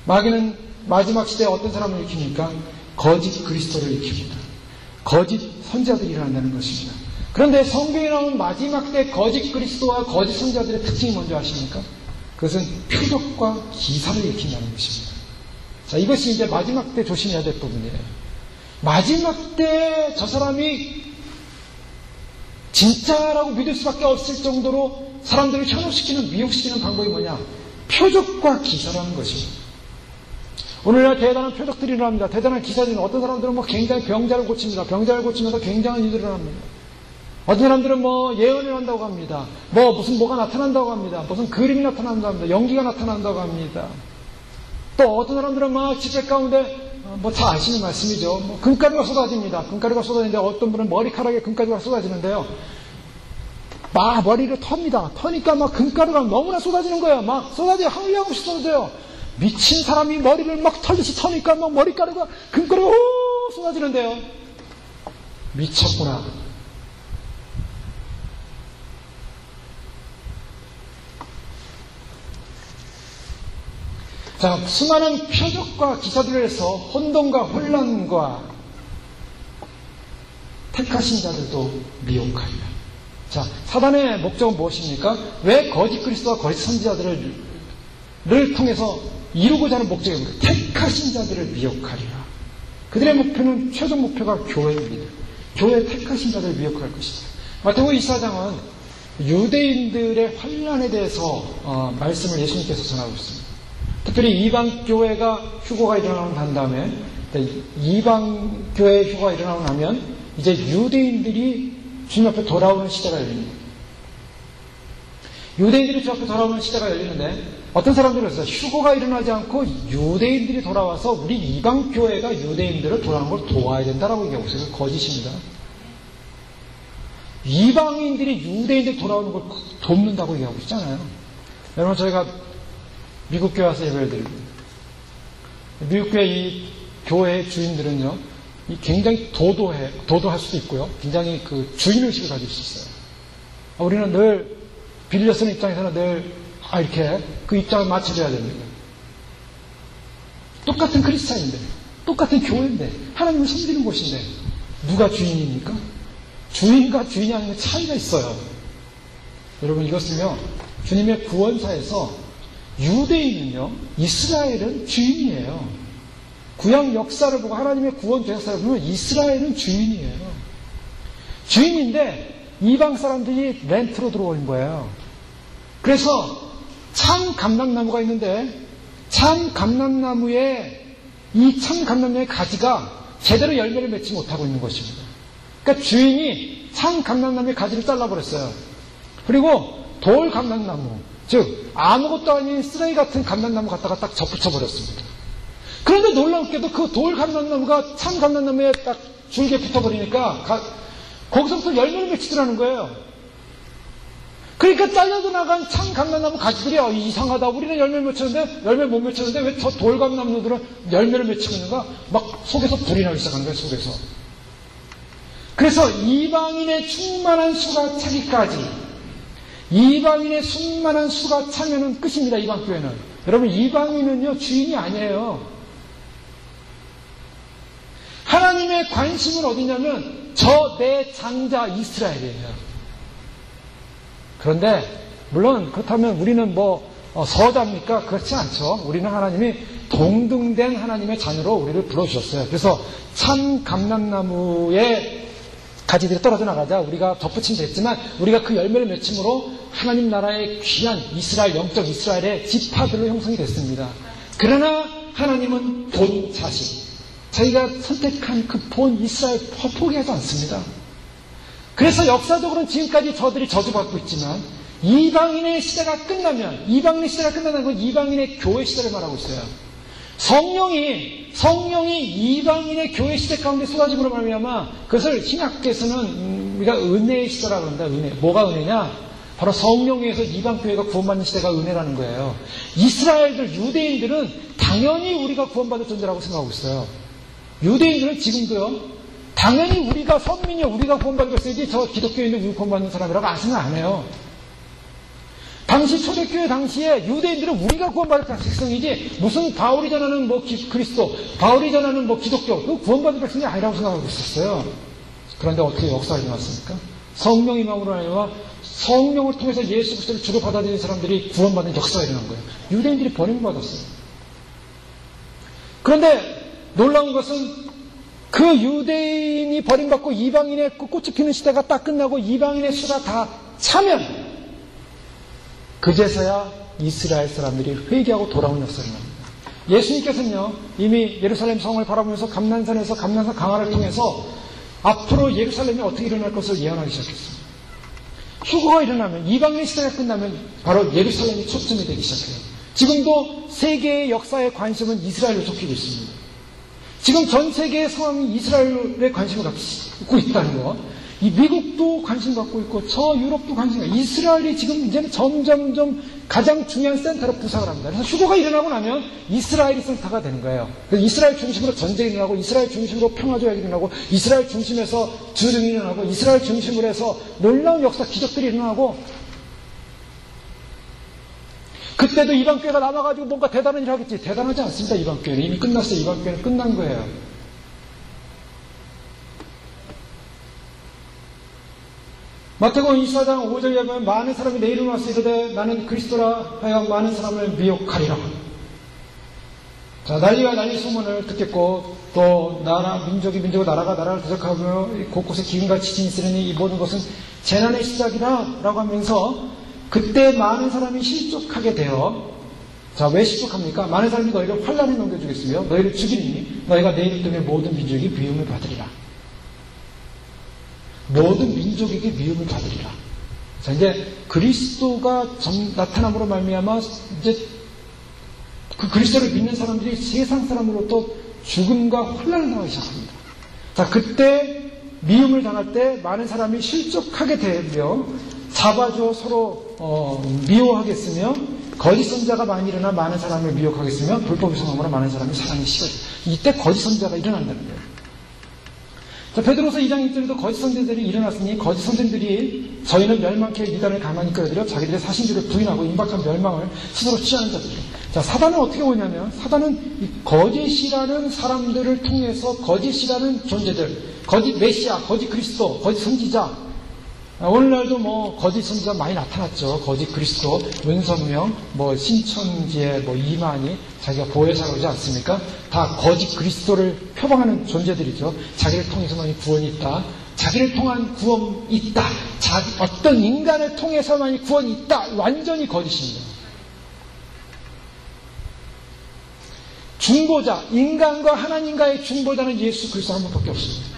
마귀는 마지막 시대에 어떤 사람을 일으킵니까? 거짓 그리스도를 일으킵니다. 거짓 선지자들이 일어난다는 것입니다. 그런데 성경에 나오는 마지막 때 거짓 그리스도와 거짓 선지자들의 특징이 뭔지 아십니까? 그것은 표적과 기사를 일으킨다는 것입니다. 자, 이것이 이제 마지막 때 조심해야 될 부분이에요. 마지막 때 저 사람이 진짜라고 믿을 수밖에 없을 정도로 사람들을 현혹시키는, 미혹시키는 방법이 뭐냐? 표적과 기사라는 것입니다. 오늘날 대단한 표적들이 일어납니다. 대단한 기사들은 어떤 사람들은 굉장히 병자를 고칩니다. 병자를 고치면서 굉장한 일들이 일어납니다. 어떤 사람들은 예언을 한다고 합니다. 무슨 뭐가 나타난다고 합니다. 무슨 그림이 나타난다고 합니다. 연기가 나타난다고 합니다. 또 어떤 사람들은 집회 가운데 다 아시는 말씀이죠. 금가루가 쏟아집니다. 금가루가 쏟아지는데 어떤 분은 머리카락에 금가루가 쏟아지는데요. 머리를 텁니다. 터니까 금가루가 너무나 쏟아지는 거예요. 쏟아져요. 한량없이 쏟아져요. 미친 사람이 머리를 털듯이 터니까 머리카락가 금가루가 쏟아지는데요. 미쳤구나. 자, 수많은 표적과 기사들을 해서 혼돈과 혼란과 택하신 자들도 미혹하리라. 자, 사단의 목적은 무엇입니까? 왜 거짓 그리스도와 거짓 선지자들을 통해서 이루고자 하는 목적이 뭡니까? 택하신 자들을 미혹하리라. 그들의 목표는, 최종 목표가 교회입니다. 교회의 택하신 자들을 미혹할 것이다. 마태복음 24장은 유대인들의 환란에 대해서 말씀을 예수님께서 전하고 있습니다. 특별히 이방교회가 휴거가 일어나고 난 다음에, 이방교회 휴거가 일어나고 나면 이제 유대인들이 주님 앞에 돌아오는 시대가 열립니다. 유대인들이 주님 앞에 돌아오는 시대가 열리는데, 어떤 사람들은 그랬어요. 휴거가 일어나지 않고 유대인들이 돌아와서 우리 이방교회가 유대인들을 돌아오는 걸 도와야 된다라고 얘기하고 있어요. 거짓입니다. 이방인들이 유대인들 돌아오는 걸 돕는다고 얘기하고 있잖아요. 여러분, 저희가 미국 교회 와서 예배를 드리고, 미국 교회 이 교회의 주인들은요, 굉장히 도도할 수도 있고요. 굉장히 그 주인의식을 가질 수 있어요. 우리는 늘 빌려 쓰는 입장에서는 늘 이렇게 그 입장을 맞춰줘야 됩니다. 똑같은 크리스찬인데, 똑같은 교회인데, 하나님을 섬기는 곳인데 누가 주인입니까? 주인과 주인이 아닌 차이가 있어요. 여러분, 이것은요, 주님의 구원사에서 유대인은요, 이스라엘은 주인이에요. 구약 역사를 보고 하나님의 구원 역사를 보면 이스라엘은 주인이에요. 주인인데 이방 사람들이 렌트로 들어온 거예요. 그래서 참 감람나무가 있는데, 참 감람나무의 이 참 감람나무의 가지가 제대로 열매를 맺지 못하고 있는 것입니다. 그러니까 주인이 참 감람나무의 가지를 잘라버렸어요. 그리고 돌 감람나무, 즉 아무것도 아닌 쓰레기 같은 감람나무 갖다가 딱 접붙여버렸습니다. 그런데 놀랍게도 그 돌 감람나무가 참 감람나무에 딱 줄기에 붙어버리니까 거기서부터 열매를 맺히더라는 거예요. 그러니까 잘려도 나간 참 감람나무 가지들이 이상하다. 우리는 열매를 맺혔는데, 열매 못 맺혔는데 왜 저 돌 감람나무들은 열매를 맺히고 있는가? 막 속에서 불이 나기 시작하는 거예요, 속에서. 그래서 이방인의 충만한 수가 차기까지, 이방인의 충만한 수가 차면은 끝입니다, 이방교회는. 여러분, 이방인은요, 주인이 아니에요. 하나님의 관심은 어디냐면 저 내 장자 이스라엘이에요. 그런데 물론 그렇다면 우리는 서자입니까? 그렇지 않죠. 우리는 하나님이 동등된 하나님의 자녀로 우리를 불러주셨어요. 그래서 참 감람나무의 가지들이 떨어져 나가자 우리가 덧붙임 됐지만, 우리가 그 열매를 맺힘으로 하나님 나라의 귀한 이스라엘, 영적 이스라엘의 지파들로 형성이 됐습니다. 그러나 하나님은 본 자신, 자기가 선택한 그 본 이스라엘 포기하지 않습니다. 그래서 역사적으로는 지금까지 저들이 저주받고 있지만, 이방인의 시대가 끝나면, 이방인의 시대가 끝나는 건 이방인의 교회 시대를 말하고 있어요. 성령이 이방인의 교회 시대 가운데 쏟아짐으로 말미암아 그것을 신학계에서는 우리가 은혜의 시대라고 합니다. 은혜. 뭐가 은혜냐? 바로 성령에 의해서 이방 교회가 구원받는 시대가 은혜라는 거예요. 이스라엘들, 유대인들은 당연히 우리가 구원받을 존재라고 생각하고 있어요. 유대인들은 지금도요, 당연히 우리가 선민이요, 우리가 구원받았어야지 저 기독교인들 우리 구원받는 사람이라고 생각 안 해요. 당시 초대교회 당시에 유대인들은 우리가 구원받을 백성이지, 무슨 바울이 전하는 그리스도, 바울이 전하는 기독교, 그 구원받을 백성이 아니라고 생각하고 있었어요. 그런데 어떻게 역사가 일어났습니까? 성령 임함으로 하여금 성령을 통해서 예수 그리스도를 주로 받아들이는 사람들이 구원받는 역사가 일어난 거예요. 유대인들이 버림받았어요. 그런데 놀라운 것은 그 유대인이 버림받고 이방인의 꽃이 피는 시대가 딱 끝나고 이방인의 수가 다 차면, 그제서야 이스라엘 사람들이 회개하고 돌아오는 역사를 합니다. 예수님께서는요, 이미 예루살렘 성을 바라보면서 감난산 강화를 통해서 앞으로 예루살렘이 어떻게 일어날 것을 예언하기 시작했습니다. 휴거가 일어나면, 이방인의 시대가 끝나면 바로 예루살렘이 초점이 되기 시작해요. 지금도 세계의 역사의 관심은 이스라엘로 쫓기고 있습니다. 지금 전 세계의 상황이 이스라엘에 관심을 갖고 있다는 거. 이 미국도 관심 갖고 있고, 저 유럽도 관심 갖고, 이스라엘이 지금 이제는 점점점 가장 중요한 센터로 부상을 합니다. 그래서 휴거가 일어나고 나면 이스라엘이 센터가 되는 거예요. 그래서 이스라엘 중심으로 전쟁이 일어나고, 이스라엘 중심으로 평화조약이 일어나고, 이스라엘 중심에서 주름이 일어나고, 이스라엘 중심으로 해서 놀라운 역사, 기적들이 일어나고, 그때도 이방교회가 남아가지고 뭔가 대단한 일을 하겠지. 대단하지 않습니다. 이방교회는 이미 끝났어요. 이방교회는 끝난 거예요. 마태복음 24장 5절에 보면 많은 사람이 내 이름을 와서 이르되 나는 그리스도라 하여 많은 사람을 미혹하리라. 자, 난리 소문을 듣겠고, 또 민족이 나라가 나라를 대적하며 곳곳에 기근과 지진이 있으니 이 모든 것은 재난의 시작이다 라고 하면서, 그때 많은 사람이 실족하게 되어 자, 왜 십족합니까? 많은 사람이 너희를 환란에 넘겨주겠으며 너희를 죽이니 너희가 내 이름 때문에 모든 민족이 미움을 받으리라. 모든 민족에게 미움을 받으리라. 자, 이제 그리스도가 나타남으로 말미암아 이제 그 그리스도를 믿는 사람들이 세상 사람으로부터 죽음과 혼란을 당하기 시작합니다. 자, 그때 미움을 당할 때 많은 사람이 실족하게 되며 잡아줘 서로 미워하겠으며 거짓 선자가 많이 일어나 많은 사람을 미혹하겠으며 불법의 성함으로 많은 사람이 사랑에 식어져. 이때 거짓 선자가 일어난다는 거예요. 자, 베드로서 2장 1절에도 거짓 선생들이 일어났으니 거짓 선생들이 저희는 멸망케 미단을 가만히 끌어들여 자기들의 사신들을 부인하고 임박한 멸망을 스스로 취하는 자들이에요. 자, 사단은 어떻게 오냐면 사단은 이 거짓이라는 사람들을 통해서 거짓이라는 존재들, 거짓 메시아, 거짓 그리스도, 거짓 선지자, 오늘날도 뭐 거짓 선지자 많이 나타났죠. 거짓 그리스도, 윤석명, 뭐 신천지의 뭐 이만희, 자기가 보혜사가 그러지 않습니까? 다 거짓 그리스도를 표방하는 존재들이죠. 자기를 통해서만이 구원이 있다. 자기를 통한 구원이 있다. 어떤 인간을 통해서만이 구원이 있다. 완전히 거짓입니다. 중보자, 인간과 하나님과의 중보자는 예수 그리스도 한 분밖에 없습니다.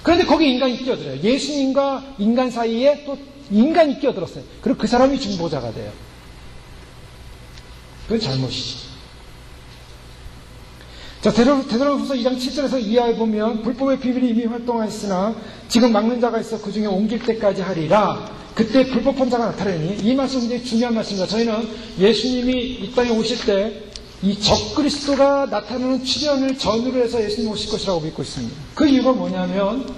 그런데 거기에 인간이 끼어들어요. 예수님과 인간 사이에 또 인간이 끼어들었어요. 그리고 그 사람이 중보자가 돼요. 그건 잘못이죠. 자, 데살로니가후서 2장 7절에서 이하에 보면 불법의 비밀이 이미 활동하였으나 지금 막는 자가 있어 그 중에 옮길 때까지 하리라. 그때 불법한 자가 나타나니, 이 말씀 굉장히 중요한 말씀입니다. 저희는 예수님이 이 땅에 오실 때 이 적그리스도가 나타나는 출현을 전후로 해서 예수님 오실 것이라고 믿고 있습니다. 그 이유가 뭐냐면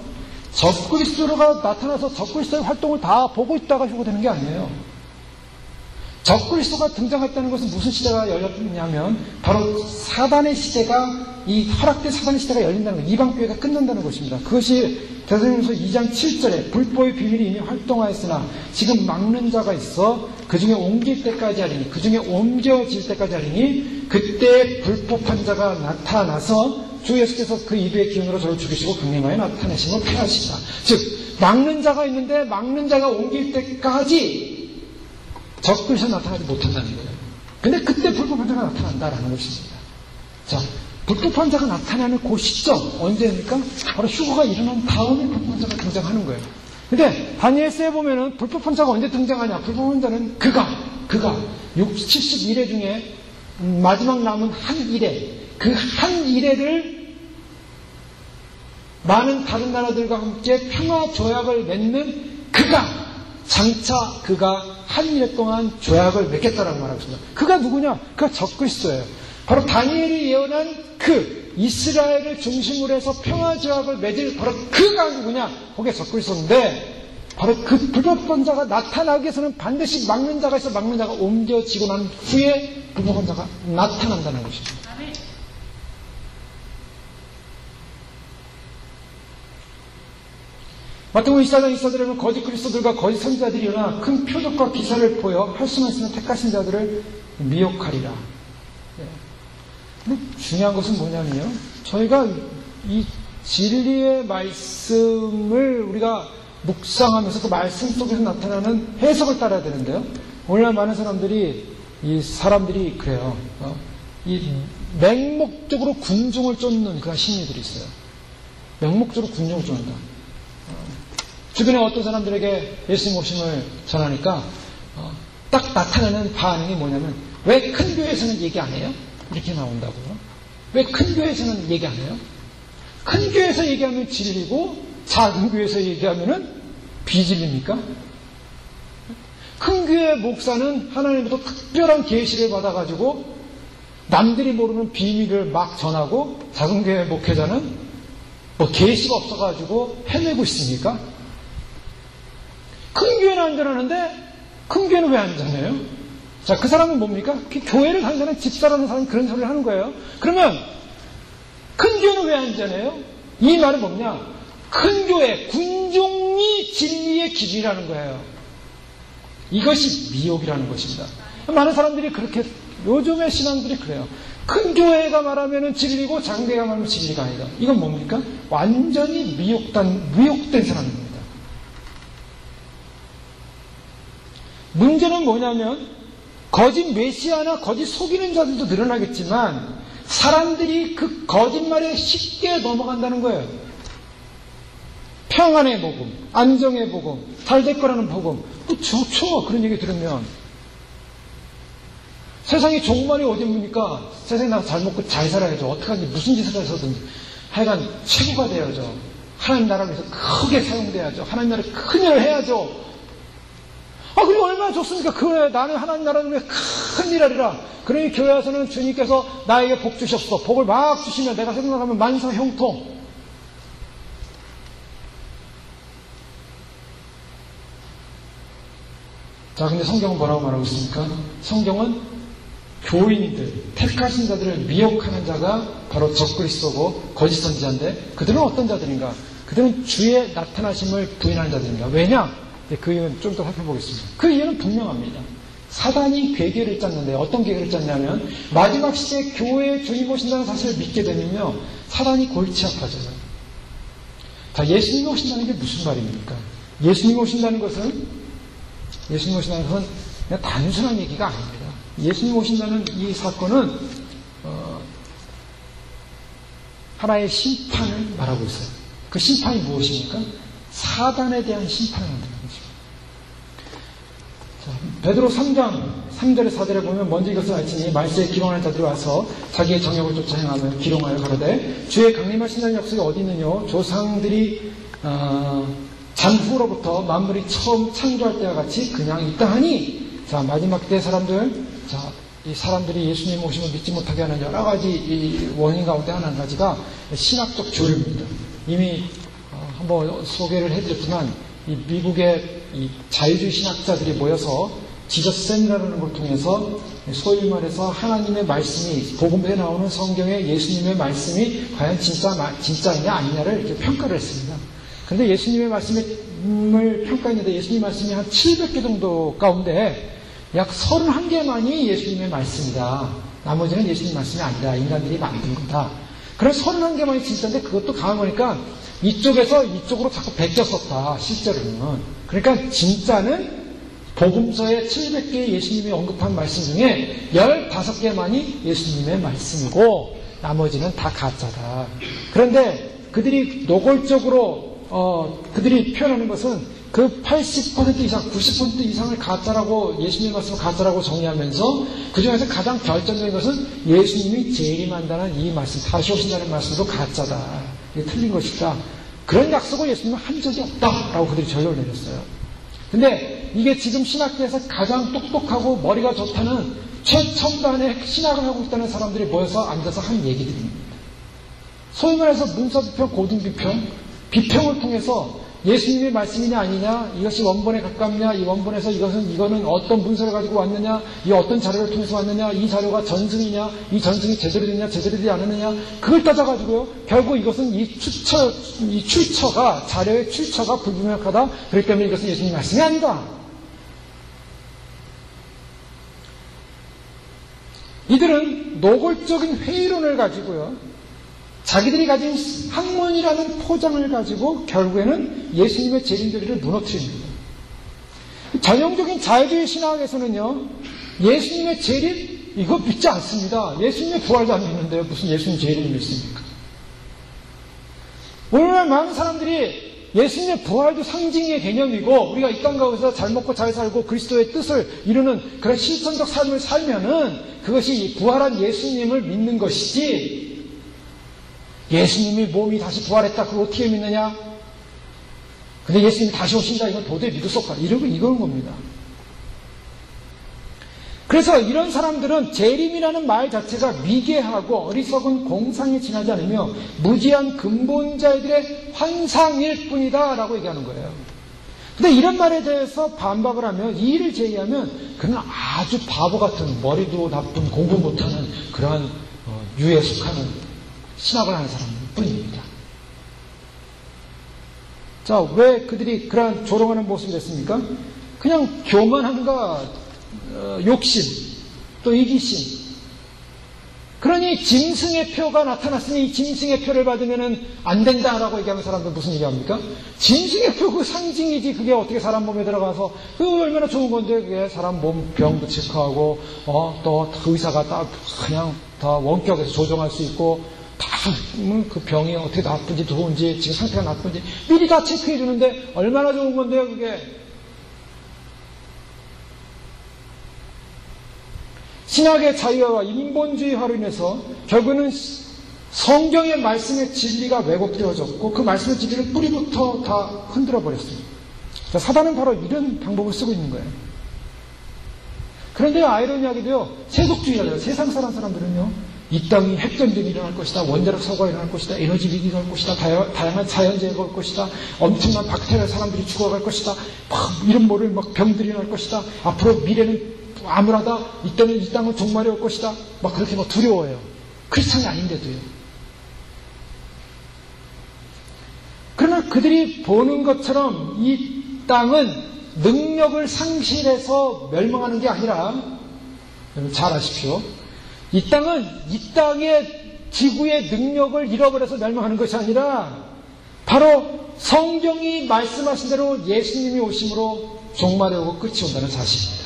적그리스도가 나타나서 적그리스도의 활동을 다 보고 있다가 휴거되는 게 아니에요. 적그리스도가 등장했다는 것은 무슨 시대가 열렸냐면 바로 사단의 시대가, 이 허락된 사단의 시대가 열린다는 것, 이방교회가 끝난다는 것입니다. 그것이 데살로니가후서 2장 7절에 불법의 비밀이 이미 활동하였으나 지금 막는 자가 있어 그 중에 옮길 때까지 하리니, 그 중에 옮겨질 때까지 하리니, 그때 불법한 자가 나타나서 주 예수께서 그 입의 기운으로 저를 죽이시고 강림하여 나타내심을 폐하시다. 즉 막는 자가 있는데 막는 자가 옮길 때까지 적그리스도 나타나지 못한다는 거예요. 근데 그때 불법한 자가 나타난다라는 것입니다. 자, 불법한 자가 나타나는 그 시점 언제입니까? 바로 휴거가 일어난 다음에 불법한 자가 등장하는 거예요. 근데 다니엘서에 보면은 불법한 자가 언제 등장하냐? 불법한 자는 그가 71회 중에 마지막 남은 한 일회, 그 한 일회를 많은 다른 나라들과 함께 평화 조약을 맺는 장차 그가 한 일회 동안 조약을 맺겠다라고 말하고 있습니다. 그가 누구냐? 그가 적그리스도예요. 바로 다니엘이 예언한 이스라엘을 중심으로 해서 평화 조약을 맺을 바로 그가 누구냐? 그게 적그리스도인데, 바로 그 불법한 자가 나타나기 위해서는 반드시 막는 자가 있어 막는 자가 옮겨지고 난 후에 불법한 자가 나타난다는 것입니다. 마태복음 24장 24절에 보면 거짓 그리스도들과 거짓 선지자들이 일어나 큰 표적과 기사를 보여 할 수만 있으면 택하신 자들을 미혹하리라. 근데 중요한 것은 뭐냐면요, 저희가 이 진리의 말씀을 우리가 묵상하면서 그 말씀 속에서 나타나는 해석을 따라야 되는데요, 오늘날 많은 사람들이 그래요. 이 맹목적으로 군중을 쫓는 그런 심리들이 있어요. 맹목적으로 군중을 쫓는다. 주변에 어떤 사람들에게 예수님 오심을 전하니까 딱 나타나는 반응이 뭐냐면, 왜 큰 교회에서는 얘기 안 해요? 이렇게 나온다고요. 왜 큰 교회에서는 얘기 안 해요? 큰 교회에서 얘기하면 진리고 작은 교회에서 얘기하면은 비진리입니까? 큰 교회 목사는 하나님부터 특별한 계시를 받아가지고 남들이 모르는 비밀을 막 전하고, 작은 교회 목회자는 뭐 계시가 없어가지고 헤매고 있습니까? 큰 교회는 안전하는데 큰 교회는 왜 안전해요? 자, 그 사람은 뭡니까? 교회를 다니는 집사라는 사람이 그런 소리를 하는 거예요. 그러면 큰 교회는 왜 안전해요? 이 말은 뭐냐? 큰 교회, 군중이 진리의 기준이라는 거예요. 이것이 미혹이라는 것입니다. 많은 사람들이 그렇게, 요즘의 신앙들이 그래요. 큰 교회가 말하면 진리고 작은 교회가 말하면 진리가 아니다. 이건 뭡니까? 완전히 미혹된 사람입니다. 문제는 뭐냐면 거짓 메시아나 거짓 속이는 자들도 늘어나겠지만 사람들이 그 거짓말에 쉽게 넘어간다는 거예요. 평안의 복음, 안정의 복음, 잘 될 거라는 복음. 좋죠. 그런 얘기 들으면. 세상에 좋은 말이 어디 있습니까? 세상에 나서 잘 먹고 잘 살아야죠. 어떡하지? 무슨 짓을 해서든 하여간 최고가 돼야죠. 하나님 나라를 위해서 크게 사용돼야죠. 하나님 나라에 큰 일을 해야죠. 그리고 얼마나 좋습니까? 그래, 나는 하나님 나라를 위해 큰 일 하리라. 그러니 교회 와서는 주님께서 나에게 복 주셨어. 복을 막 주시면 내가 생각하면 만사 형통. 자, 근데 성경은 뭐라고 말하고 있습니까? 성경은 교인들, 택하신 자들을 미혹하는 자가 바로 적그리스도고 거짓 선지자인데 그들은 어떤 자들인가? 그들은 주의 나타나심을 부인하는 자들입니다. 왜냐? 그 이유는 좀 더 살펴보겠습니다. 그 이유는 분명합니다. 사단이 괴계를 짰는데 어떤 괴계를 짰냐면 마지막 시대에 교회에 주님 오신다는 사실을 믿게 되면요. 사단이 골치 아파져요. 자, 예수님이 오신다는 게 무슨 말입니까? 예수님이 오신다는 것은 그냥 단순한 얘기가 아닙니다. 예수님 오신다는 이 사건은 하나의 심판을 말하고 있어요. 그 심판이 무엇입니까? 사단에 대한 심판을 만드는 것입니다. 베드로 3장 3절에 4절에 보면 먼저 이것을 알지니 말세에 기롱하는 자들이 와서 자기의 정욕을 쫓아 행하며 기롱하여 가로되 주의 강림하신다는 약속이 어디 있느냐? 조상들이 잔후로부터 만물이 처음 창조할 때와 같이 그냥 있다 하니, 자, 마지막 때 사람들, 자, 이 사람들이 예수님 오심을 믿지 못하게 하는 여러 가지 이 원인 가운데 한 가지가 신학적 조류입니다. 이미 한번 소개를 해드렸지만 이 미국의 이 자유주의 신학자들이 모여서 지저스 세미나라는 걸 통해서 소위 말해서 하나님의 말씀이 복음에 나오는 성경의 예수님의 말씀이 과연 진짜이냐 아니냐를 이렇게 평가를 했습니다. 그런데 예수님의 말씀을 평가했는데 예수님 말씀이 한 700개 정도 가운데 약 31개만이 예수님의 말씀이다. 나머지는 예수님 말씀이 아니다. 인간들이 만든 거다. 그런 31개만이 진짜인데 그것도 가만보니까 이쪽에서 이쪽으로 자꾸 베꼈었다. 실제로는. 그러니까 진짜는 복음서에 700개의 예수님이 언급한 말씀 중에 15개만이 예수님의 말씀이고 나머지는 다 가짜다. 그런데 그들이 노골적으로 그들이 표현하는 것은 그 80% 이상, 90% 이상을 가짜라고 예수님의 말씀을 가짜라고 정의하면서 그 중에서 가장 결정적인 것은 예수님이 재림한다는 이 말씀, 다시 오신다는 말씀도 가짜다. 이게 틀린 것이다. 그런 약속을 예수님은 한 적이 없다라고 그들이 결론을 내렸어요. 근데 이게 지금 신학계에서 가장 똑똑하고 머리가 좋다는 최첨단의 신학을 하고 있다는 사람들이 모여서 앉아서 한 얘기들입니다. 소위 말해서 문서비평, 고등비평, 비평을 통해서 예수님의 말씀이냐 아니냐, 이것이 원본에 가깝냐, 이 원본에서 이거는 어떤 문서를 가지고 왔느냐, 이 어떤 자료를 통해서 왔느냐, 이 자료가 전승이냐, 이 전승이 제대로 됐냐, 제대로 되지 않았느냐, 그걸 따져가지고요. 결국 이것은 이 출처가, 자료의 출처가 불분명하다. 그렇기 때문에 이것은 예수님 말씀이 아니다. 이들은 노골적인 회의론을 가지고요. 자기들이 가진 학문이라는 포장을 가지고 결국에는 예수님의 재림절기를 무너뜨립니다. 전형적인 자유주의 신학에서는요, 예수님의 재림, 이거 믿지 않습니다. 예수님의 부활도 안 믿는데요. 무슨 예수님 재림을 믿습니까? 오늘날 많은 사람들이 예수님의 부활도 상징의 개념이고, 우리가 이 땅 가운데서 잘 먹고 잘 살고 그리스도의 뜻을 이루는 그런 실천적 삶을 살면은 그것이 부활한 예수님을 믿는 것이지, 예수님이 몸이 다시 부활했다. 그걸 어떻게 믿느냐? 근데 예수님이 다시 오신다. 이건 도저히 믿을 수 없다. 이런 겁니다. 그래서 이런 사람들은 재림이라는 말 자체가 미개하고 어리석은 공상에 지나지 않으며 무지한 근본자들의 환상일 뿐이다 라고 얘기하는 거예요. 근데 이런 말에 대해서 반박을 하면, 이 일을 제의하면 그는 아주 바보 같은, 머리도 나쁜, 공부 못하는 그러한 유에 속하는 신학을 하는 사람들 뿐입니다. 자, 왜 그들이 그러한 조롱하는 모습이 됐습니까? 그냥 교만함과 욕심, 또 이기심, 그러니 짐승의 표가 나타났으니 이 짐승의 표를 받으면 안 된다라고 얘기하는 사람들 무슨 얘기합니까? 짐승의 표 그 상징이지 그게 어떻게 사람 몸에 들어가서 그 얼마나 좋은 건데 그게 사람 몸 병도 체크하고 또 의사가 딱 그냥 다 원격에서 조정할 수 있고 다 그 병이 어떻게 나쁜지 좋은지 지금 상태가 나쁜지 미리 다 체크해 주는데 얼마나 좋은 건데요 그게. 신학의 자유화와 인본주의화로 인해서 결국은 성경의 말씀의 진리가 왜곡되어졌고 그 말씀의 진리를 뿌리부터 다 흔들어 버렸습니다. 사단은 바로 이런 방법을 쓰고 있는 거예요. 그런데 아이러니하게도요, 세속주의자들, 세상 사람들은요, 이 땅이 핵전쟁이 일어날 것이다, 원자력 사고가 일어날 것이다, 에너지 위기가 올 것이다, 다양한 자연재해가 올 것이다, 엄청난 박테리아 사람들이 죽어갈 것이다, 이런 모를 막 병들이 날 것이다, 앞으로 미래는 암울하다, 이 땅은 종말이 올 것이다, 막 그렇게 막 두려워해요. 크리스찬이 아닌데도요. 그러나 그들이 보는 것처럼 이 땅은 능력을 상실해서 멸망하는 게 아니라, 여러분 잘 아십시오. 이 땅의 지구의 능력을 잃어버려서 멸망하는 것이 아니라 바로 성경이 말씀하신 대로 예수님이 오심으로 종말이 오고 끝이 온다는 사실입니다.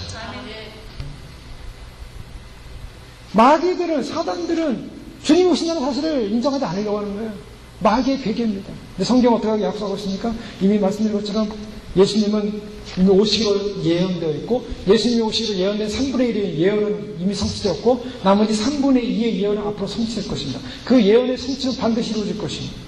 마귀들은, 사단들은 주님이 오신다는 사실을 인정하지 않으려고 하는 거예요. 마귀의 괴계입니다. 근데 성경 어떻게 약속하고 있습니까? 이미 말씀드린 것처럼 예수님은 이미 오시기로 예언되어 있고, 예수님이 오시기로 예언된 3분의 1의 예언은 이미 성취되었고, 나머지 3분의 2의 예언은 앞으로 성취될 것입니다. 그 예언의 성취는 반드시 이루어질 것입니다.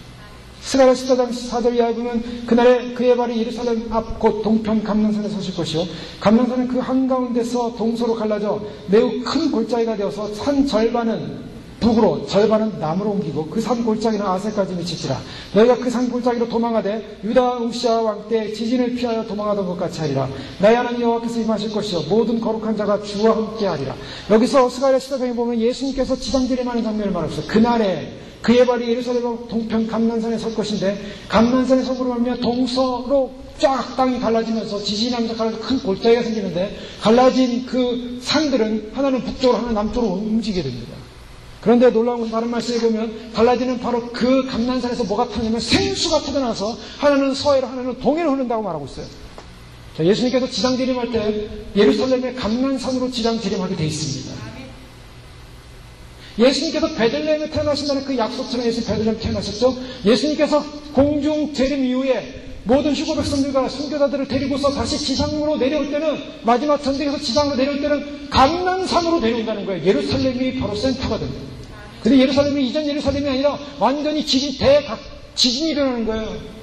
스가랴 14장 4절 이하에 보면 그날에 그의 발이 예루살렘 앞 곧 동편 감난산에 서실 것이요, 감난산은 그 한가운데서 동서로 갈라져 매우 큰 골짜기가 되어서 산 절반은 북으로 절반은 남으로 옮기고 그 산 골짜기는 아세까지 미칠지라. 너희가 그 산 골짜기로 도망하되 유다 우시아 왕 때 지진을 피하여 도망하던 것 같이 하리라. 나의 하나님 여호와께서 임하실 것이요 모든 거룩한 자가 주와 함께 하리라. 여기서 스가랴 14장에 보면 예수님께서 지상재림하는 장면을 말합니다. 그날에 그의 발이 예루살렘 동편 감난산에 설 것인데, 감난산에 서으로 말미암아 동서로 쫙 땅이 갈라지면서 지진이 나면서 갈라져 큰 골짜기가 생기는데, 갈라진 그 산들은 하나는 북쪽으로 하나는 남쪽으로 움직이게 됩니다. 그런데 놀라운 것은 다른 말씀에 보면 갈라지는 바로 그 감난산에서 뭐가 타냐면 생수가 터져나와서 하나는 서해로 하나는 동해로 흐른다고 말하고 있어요. 자, 예수님께서 지상재림할 때 예루살렘의 감난산으로 지상재림하게 되어 있습니다. 예수님께서 베들레헴에 태어나신다는 그 약속처럼 예수님 베들레헴에 태어나셨죠. 예수님께서 공중 재림 이후에 모든 휴거 백성들과 순교자들을 데리고서 다시 지상으로 내려올 때는, 마지막 전쟁에서 지상으로 내려올 때는 감난산으로 내려온다는 거예요. 예루살렘이 바로 센터가 됩니다. 근데 예루살렘이 이전 예루살렘이 아니라 완전히 지진이 일어나는 거예요.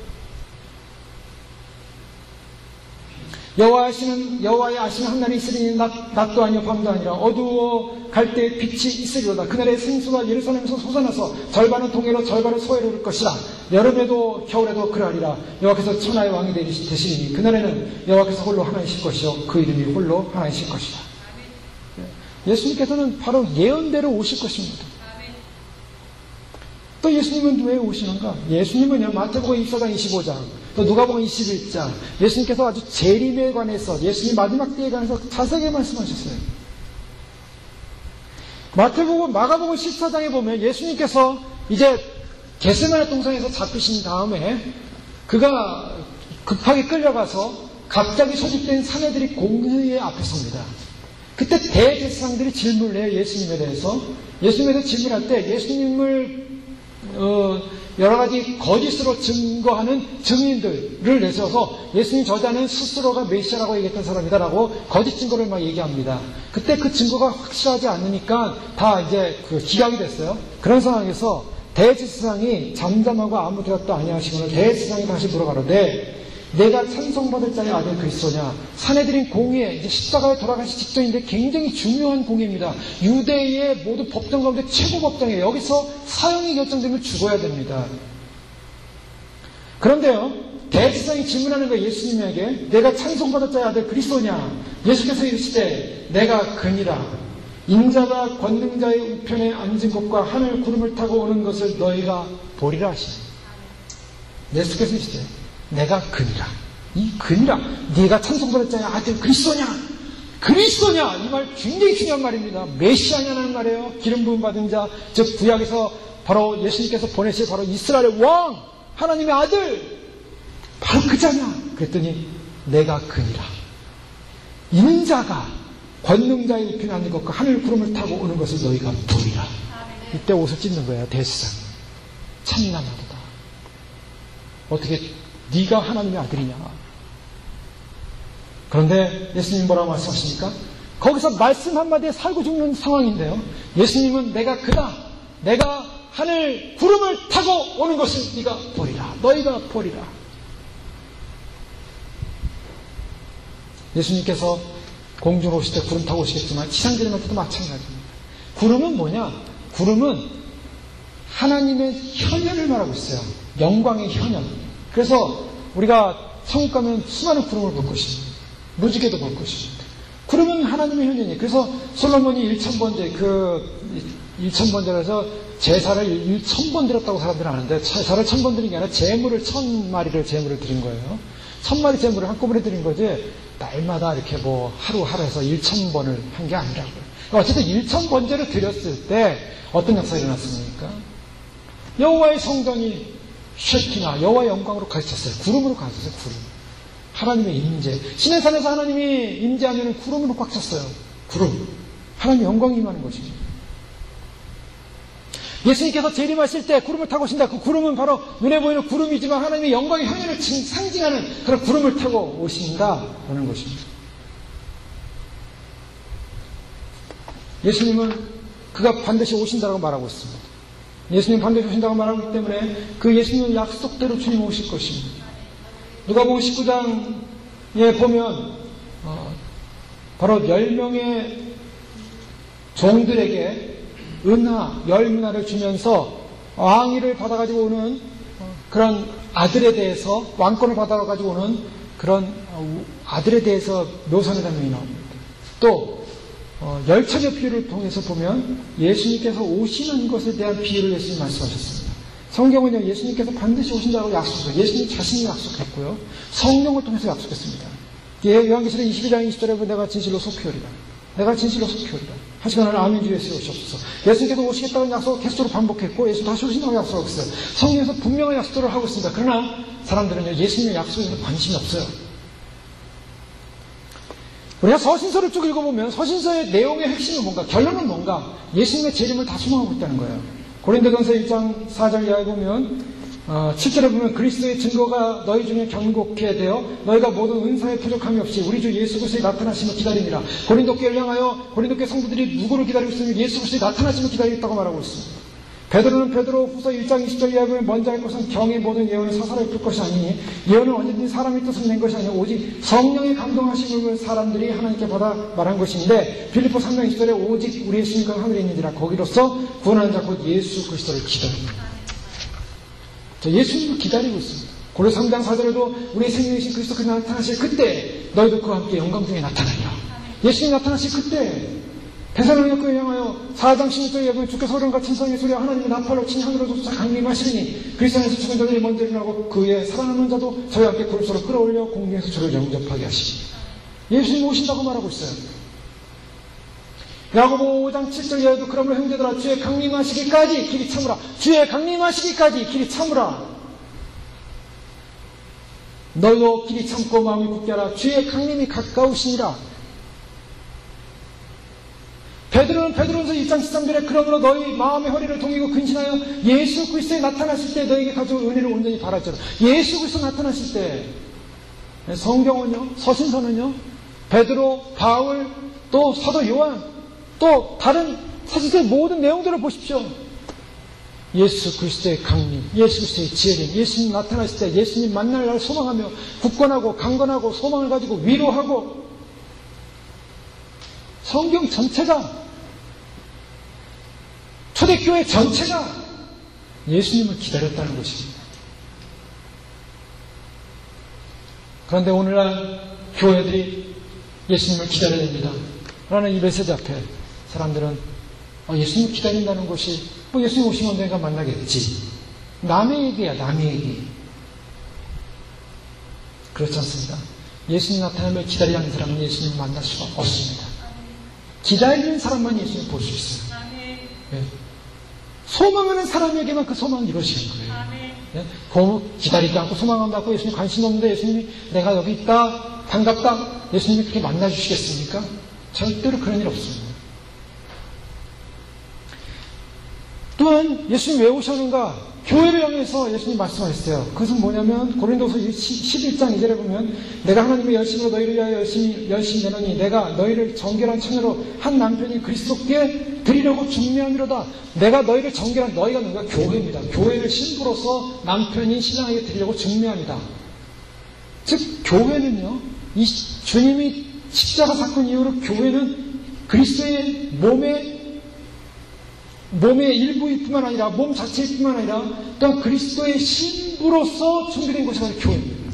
여호와의 아시는 한 날이 있으리니 낮도 아니요 밤도 아니라 어두워 갈 때 빛이 있으리로다. 그날의 생수가 예루살렘에서 솟아나서 절반은 동해로 절반은 서해로 오를 것이라. 여름에도 겨울에도 그러하리라. 여호와께서 천하의 왕이 되시리니 그날에는 여호와께서 홀로 하나이실 것이요 그 이름이 홀로 하나이실 것이다. 예수님께서는 바로 예언대로 오실 것입니다. 또 예수님은 왜 오시는가? 예수님은요, 마태복음 24장 25장, 또 누가복음 21장, 예수님께서 아주 재림에 관해서, 예수님 마지막 때에 관해서 자세하게 말씀하셨어요. 마가복음 14장에 보면 예수님께서 이제 겟세마네 동산에서 잡히신 다음에 그가 급하게 끌려가서 갑자기 소집된 사내들이 공회의 앞에 섭니다. 그때 대제사장들이 질문을 해요. 예수님에 대해서 질문할 때 예수님을 여러 가지 거짓으로 증거하는 증인들을 내세워서 예수님 저자는 스스로가 메시아라고 얘기했던 사람이다라고 거짓 증거를 막 얘기합니다. 그때 그 증거가 확실하지 않으니까 다 이제 기각이 됐어요. 그런 상황에서 대제사장이 잠잠하고 아무 대답도 아니하시거늘 대제사장이 다시 물어가는데, 내가 찬송받을 자의 아들 그리스도냐? 사내들인 공회, 이제 십자가에 돌아가시 직전인데 굉장히 중요한 공회입니다. 유대의 모든 법정 가운데 최고 법정이에요. 여기서 사형이 결정되면 죽어야 됩니다. 그런데요, 대제사장이 질문하는 거예요. 예수님에게 내가 찬송받을 자의 아들 그리스도냐? 예수께서 이르시되 내가 그니라. 인자가 권능자의 우편에 앉은 것과 하늘 구름을 타고 오는 것을 너희가 보리라 하시니. 예수께서 이르시되 내가 그니라. 이 그니라. 네가 찬송받을 자의 아들 그리스도냐? 그리스도냐? 이 말 굉장히 중요한 말입니다. 메시아냐는 말이에요. 기름 부음 받은 자, 즉 구약에서 바로 예수님께서 보내실 바로 이스라엘의 왕, 하나님의 아들, 바로 그 자냐? 그랬더니 내가 그니라. 인자가 권능자의 우편에 앉는 것과 하늘 구름을 타고 오는 것을 너희가 보리라. 이때 옷을 찢는 거예요. 대세상. 참나마도다. 어떻게 네가 하나님의 아들이냐? 그런데 예수님 뭐라고 말씀하십니까? 거기서 말씀 한마디에 살고 죽는 상황인데요. 예수님은 내가 그다. 내가 하늘 구름을 타고 오는 것을 네가 보리라. 너희가 보리라. 예수님께서 공중으로 오실 때 구름 타고 오시겠지만 지상진할 때도 마찬가지입니다. 구름은 뭐냐? 구름은 하나님의 현현을 말하고 있어요. 영광의 현현. 그래서 우리가 천국 가면 수많은 구름을 볼 것입니다. 무지개도 볼 것입니다. 구름은 하나님의 현현이에요. 그래서 솔로몬이 1000번째, 1000번째라서 제사를 1000번 드렸다고 사람들은 아는데, 제사를 1000번 드린 게 아니라 제물을 1000마리를 제물을 드린 거예요. 1000마리 제물을 한꺼번에 드린 거지, 날마다 이렇게 뭐 하루 해서 1000번을 한 게 아니라고요. 어쨌든 1000번째를 드렸을 때 어떤 역사가 일어났습니까? 여호와의 성전이 쉐키나 여호와의 영광으로 가르쳤어요. 구름으로 가르쳤어요. 구름. 하나님의 임재. 시내산에서 하나님이 임재하면 구름으로 꽉 찼어요. 구름. 하나님의 영광이 임하는 것입니다. 예수님께서 재림하실 때 구름을 타고 오신다. 그 구름은 바로 눈에 보이는 구름이지만 하나님의 영광의 현현을 상징하는 그런 구름을 타고 오신다라는 것입니다. 예수님은 그가 반드시 오신다라고 말하고 있습니다. 예수님 반드시 오신다고 말하고 있기 때문에 그 예수님은 약속대로 주님 오실 것입니다. 누가복음 19장에 보면 바로 10명의 종들에게 은하, 열문화를 주면서 왕위를 받아가지고 오는 그런 아들에 대해서, 왕권을 받아가지고 오는 그런 아들에 대해서 묘사하는 장면이 나옵니다. 또 열처녀 비유를 통해서 보면 예수님께서 오시는 것에 대한 비유를 예수님 말씀하셨습니다. 성경은요, 예수님께서 반드시 오신다고 약속했어요. 예수님 자신이 약속했고요, 성령을 통해서 약속했습니다. 요한계시록 22장 20절에 보면 내가 진실로 속히오리라. 내가 진실로 속히오리라. 하시고 나는 아멘 주 예수로 오시옵소서. 예수님께서 오시겠다는 약속을 계속으로 반복했고, 예수 다시 오신다고 약속하고 있어요. 성경에서 분명한 약속들을 하고 있습니다. 그러나 사람들은요, 예수님의 약속에 관심이 없어요. 우리가 서신서를 쭉 읽어보면 서신서의 내용의 핵심은 뭔가, 결론은 뭔가, 예수님의 재림을 다 소망하고 있다는 거예요. 고린도전서 1장 4절 이하에 보면 7절에 보면 그리스도의 증거가 너희 중에 견고케 되어 너희가 모든 은사에 부족함이 없이 우리 주 예수 그리스도의 나타나심을 기다립니다. 고린도 교회를 향하여 고린도 교회 성도들이 누구를 기다리고 있으면 예수 그리스도의 나타나심을 기다리고 있다고 말하고 있습니다. 베드로는 베드로 후서 1장 20절 이하에 보면 먼저 할 것은 경의 모든 예언을 사사로이 풀 것이 아니니 예언은 언제든지 사람의 뜻을 낸 것이 아니라 오직 성령의 감동하심을 사람들이 하나님께 받아 말한 것인데, 빌립보 3장 20절에 오직 우리의 신과 하늘에 있는지라 거기로서 구원하는 자 곧 예수 그리스도를 기다립니다. 예수님을 기다리고 있습니다. 고린도 3장 4절에도 우리의 생명이신 그리스도께서 나타나실 그때 너희도 그와 함께 영광 중에 나타나리라. 예수님이 나타나실 그때 대사로니가 그에 향하여 4장 16절에 보면 주께서 소령과 천성의 소리와 하나님의 나팔로 친 하늘로 솟아 강림하시리니 그리스도 안에서 죽은 자들이 먼저 일어나고 그의 살아남은 자도 저희와 함께 구름소로 끌어올려 공중에서 저를 영접하게 하시니, 예수님 오신다고 말하고 있어요. 야고보 5장 7절 이하에도 그러므로 형제들아 주의 강림하시기까지 길이 참으라. 주의 강림하시기까지 길이 참으라. 너희도 길이 참고 마음이 굳게 하라. 주의 강림이 가까우시니라. 베드로전서 1장 13절에 그러므로 너희 마음의 허리를 동이고 근신하여 예수 그리스도에 나타나실 때 너희에게 가져올 은혜를 온전히 바랄지어다. 예수 그리스도 나타나실 때 성경은요, 서신서는요, 베드로, 바울, 또 사도 요한, 또 다른 사실의 모든 내용들을 보십시오. 예수 그리스도의 강림, 예수 그리스도의 지혜림, 예수님 나타나실 때 예수님 만날 날 소망하며 굳건하고 강건하고 소망을 가지고 위로하고, 성경 전체가, 초대교회 전체가 예수님을 기다렸다는 것입니다. 그런데 오늘날 교회들이 예수님을 기다려야 됩니다 라는 이 메시지 앞에 사람들은 예수님을 기다린다는 것이 예수님 오시면 언젠가 만나겠지, 남의 얘기야, 남의 얘기. 그렇지 않습니다. 예수님 나타남을 기다리는 사람은 예수님을 만날 수가 없습니다. 기다리는 사람만 예수님을 볼 수 있어요. 예. 소망하는 사람에게만 그 소망을 이루어지는 거예요. 예. 기다리지 않고 소망한다 않고 예수님 관심 없는데 예수님이 내가 여기 있다, 반갑다, 예수님이 그렇게 만나주시겠습니까? 절대로 그런 일 없습니다. 또한 예수님 왜 오셨는가? 교회를 향해서 예수님 말씀하셨어요. 그것은 뭐냐면 고린도서 11장 2절에 보면 내가 하나님의 열심으로 너희를 위하여 열심히 내노니 내가 너희를 정결한 처녀로 한 남편이 그리스도께 드리려고 준비함이로다. 내가 너희를 정결한, 너희가 누가? 교회입니다. 교회를 신부로서 남편이 신랑에게 드리려고 준비합니다. 즉 교회는요, 이 주님이 십자가 사건 이후로 교회는 그리스도의 몸의 일부일 뿐만 아니라 몸 자체일 뿐만 아니라 또한 그리스도의 신부로서 준비된 것이 바로 교회입니다.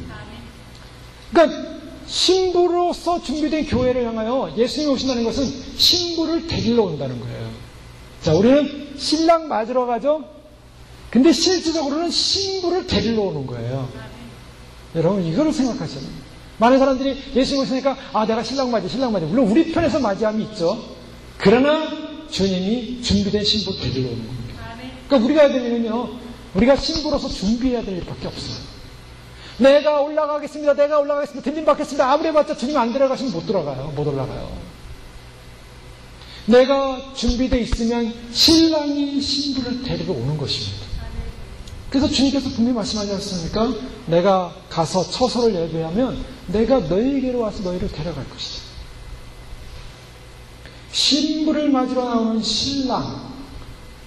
그러니까 신부로서 준비된 교회를 향하여 예수님이 오신다는 것은 신부를 데리러 온다는 거예요. 자, 우리는 신랑 맞으러 가죠. 근데 실질적으로는 신부를 데리러 오는 거예요. 여러분 이거를 생각하셔야 돼요. 많은 사람들이 예수님 오시니까 내가 신랑 맞이. 물론 우리 편에서 맞이함이 있죠. 그러나 주님이 준비된 신부를 데리러 오는 겁니다. 그러니까 우리가 해야 될 일은요, 우리가 신부로서 준비해야 될 일밖에 없어요. 내가 올라가겠습니다. 들림 받겠습니다. 아무리 해봤자 주님 안 들어가시면 못 올라가요. 내가 준비되어 있으면 신랑이 신부를 데리러 오는 것입니다. 그래서 주님께서 분명히 말씀하지 않습니까? 내가 가서 처소를 예배하면 내가 너희에게로 와서 너희를 데려갈 것이다. 신부를 맞으러 나오는 신랑,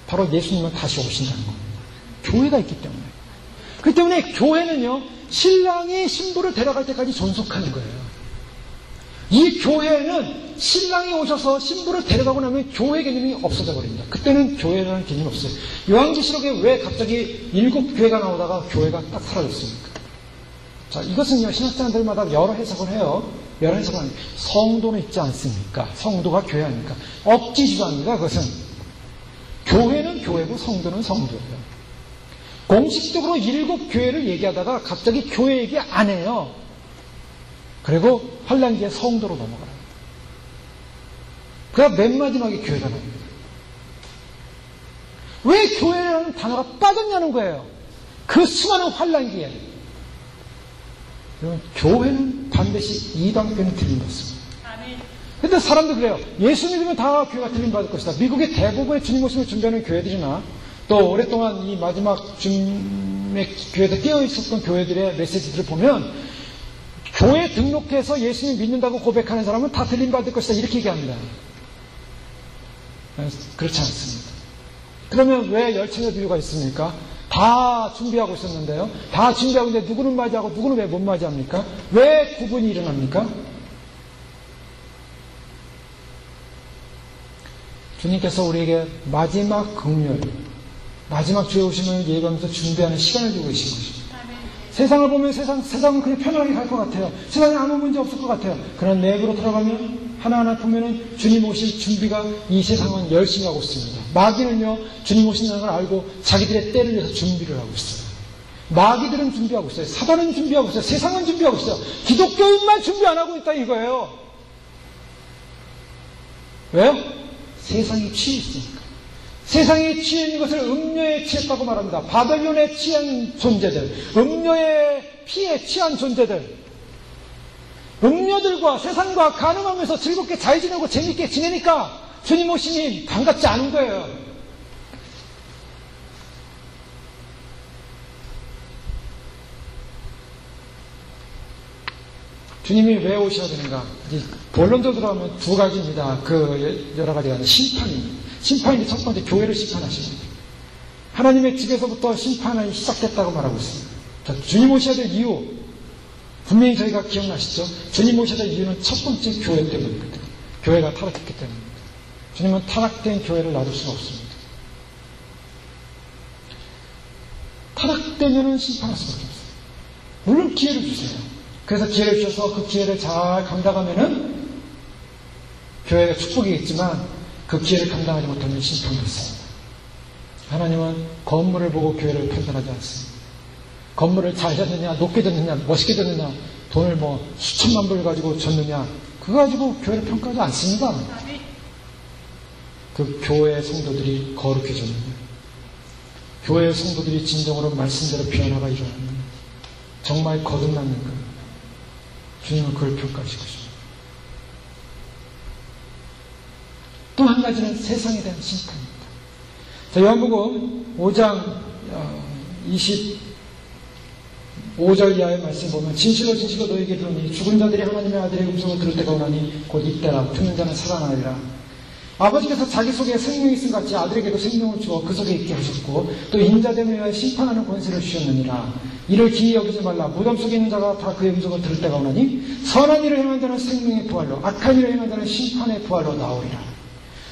바로 예수님은 다시 오신다는 겁니다. 교회가 있기 때문에. 그렇기 때문에 교회는요, 신랑이 신부를 데려갈 때까지 존속하는 거예요. 이 교회는 신랑이 오셔서 신부를 데려가고 나면 교회 개념이 없어져 버립니다. 그때는 교회라는 개념이 없어요. 요한계시록에 왜 갑자기 7교회가 나오다가 교회가 딱 사라졌습니까? 자, 이것은요, 신학자들마다 여러 해석을 해요. 여러 해석을 합니다. 성도는 있지 않습니까? 성도가 교회 아닙니까? 억지 주장입니다, 그것은. 교회는 교회고 성도는 성도예요. 공식적으로 7교회를 얘기하다가 갑자기 교회 얘기 안 해요. 그리고 환란기에 성도로 넘어가요. 그래야 맨 마지막에 교회가 나옵니다. 왜 교회라는 단어가 빠졌냐는 거예요. 그 수많은 환란기에. 교회는 반드시 이방편이 들림받습니다. 근데 사람들 그래요. 예수 믿으면 다 교회가 들림받을 것이다. 미국의 대부분의 주님 오심을 준비하는 교회들이나 또 오랫동안 이 마지막 주님의 교회에 깨어 있었던 교회들의 메시지들을 보면 교회 등록해서 예수님 믿는다고 고백하는 사람은 다 들림받을 것이다. 이렇게 얘기합니다. 그렇지 않습니다. 그러면 왜 열처녀 비유가 있습니까? 다 준비하고 있었는데요. 다 준비하고 있는데 누구는 맞이하고 누구는 왜 못 맞이합니까? 왜 구분이 일어납니까? 주님께서 우리에게 마지막 긍휼, 마지막 주의 오심을 예고하면서 준비하는 시간을 주고 계신 것입니다. 세상을 보면 세상은 그냥 편안하게 갈 것 같아요. 세상에 아무 문제 없을 것 같아요. 그러나 내부로 들어가면 하나하나 보면은 주님 오실 준비가 이 세상은 열심히 하고 있습니다. 마귀는요, 주님 오신다는 걸 알고 자기들의 때를 위해서 준비를 하고 있어요. 마귀들은 준비하고 있어요. 사단은 준비하고 있어요. 세상은 준비하고 있어요. 기독교인만 준비 안 하고 있다 이거예요. 왜요? 세상이 취해 있으니까. 세상에 취해 있는 것을 음료에 취했다고 말합니다. 바벨론에 취한 존재들, 음료의 피에 취한 존재들, 음료들과 세상과 가늠하면서 즐겁게 잘 지내고 재밌게 지내니까 주님 오심이 반갑지 않은 거예요. 주님이 왜 오셔야 되는가? 본론적으로 들어가면 두 가지입니다. 그 여러 가지가 아니라 심판이 첫 번째 교회를 심판하십니다. 하나님의 집에서부터 심판이 시작됐다고 말하고 있습니다. 자, 주님 오셔야 될 이유, 분명히 저희가 기억나시죠? 주님 오셔야 될 이유는 첫 번째 교회 때문입니다. 교회가 타락했기 때문입니다. 주님은 타락된 교회를 놔둘 수가 없습니다. 타락되면은 심판할 수밖에 없어요. 물론 기회를 주세요. 그래서 기회를 주셔서 그 기회를 잘 감당하면은 교회가 축복이겠지만 그 기회를 감당하지 못하면 심판이 있습니다. 하나님은 건물을 보고 교회를 판단하지 않습니다. 건물을 잘 졌느냐, 높게 졌느냐, 멋있게 졌느냐, 돈을 뭐 수천만 불 가지고 줬느냐, 그거 가지고 교회를 평가하지 않습니다. 그 교회 성도들이 거룩해졌느냐, 교회 성도들이 진정으로 말씀대로 변화가 일어났느냐, 정말 거듭났는가, 주님은 그걸 평가하시고 싶습니다. 또 한 가지는 세상에 대한 심판입니다. 자, 요한복음 5장 25절 이하의 말씀 보면, 진실로 진실로 너희에게 이르노니 죽은 자들이 하나님의 아들의 음성을 들을 때가 오나니 곧 이때라. 듣는 자는 살아나리라. 아버지께서 자기 속에 생명이 있음 같이 아들에게도 생명을 주어 그 속에 있게 하셨고, 또 인자됨을 위하여 심판하는 권세를 주셨느니라. 이를 기이 여기지 말라. 무덤 속에 있는 자가 다 그의 음성을 들을 때가 오나니 선한 일을 행한 자는 생명의 부활로, 악한 일을 행한 자는 심판의 부활로 나오리라.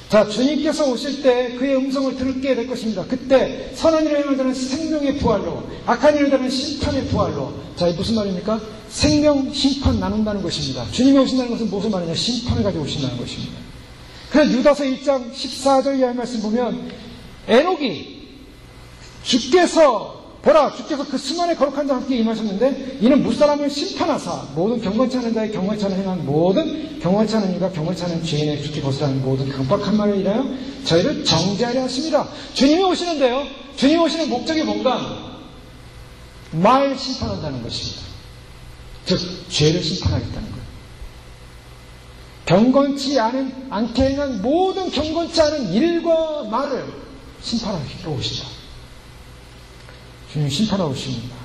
자, 주님께서 오실 때 그의 음성을 듣게 될 것입니다. 그때 선한 일을 행한 자는 생명의 부활로, 악한 일을 행한 자는 심판의 부활로. 자, 이게 무슨 말입니까? 생명, 심판 나눈다는 것입니다. 주님이 오신다는 것은 무슨 말이냐? 심판을 가지고 오신다는 것입니다. 그래서 유다서 1장 14절 이하의 말씀 보면, 에녹이 주께서 보라, 주께서 그 수많은 거룩한 자와 함께 임하셨는데 이는 무사람을 심판하사 모든 경건치 않은 자의 경건치 않은 행한 모든 경건치 않은 일과 경건치 않은 죄인의 주께 거스르는 모든 강박한 말을 인하여 저희를 정죄하려 하십니다. 주님이 오시는데요, 주님이 오시는 목적이 뭔가? 말 심판한다는 것입니다. 즉 죄를 심판하겠다는 거예요. 경건치 않게 행한 모든 경건치 않은 일과 말을 심판하기로 오시다. 주님이 심판하고 오십니다.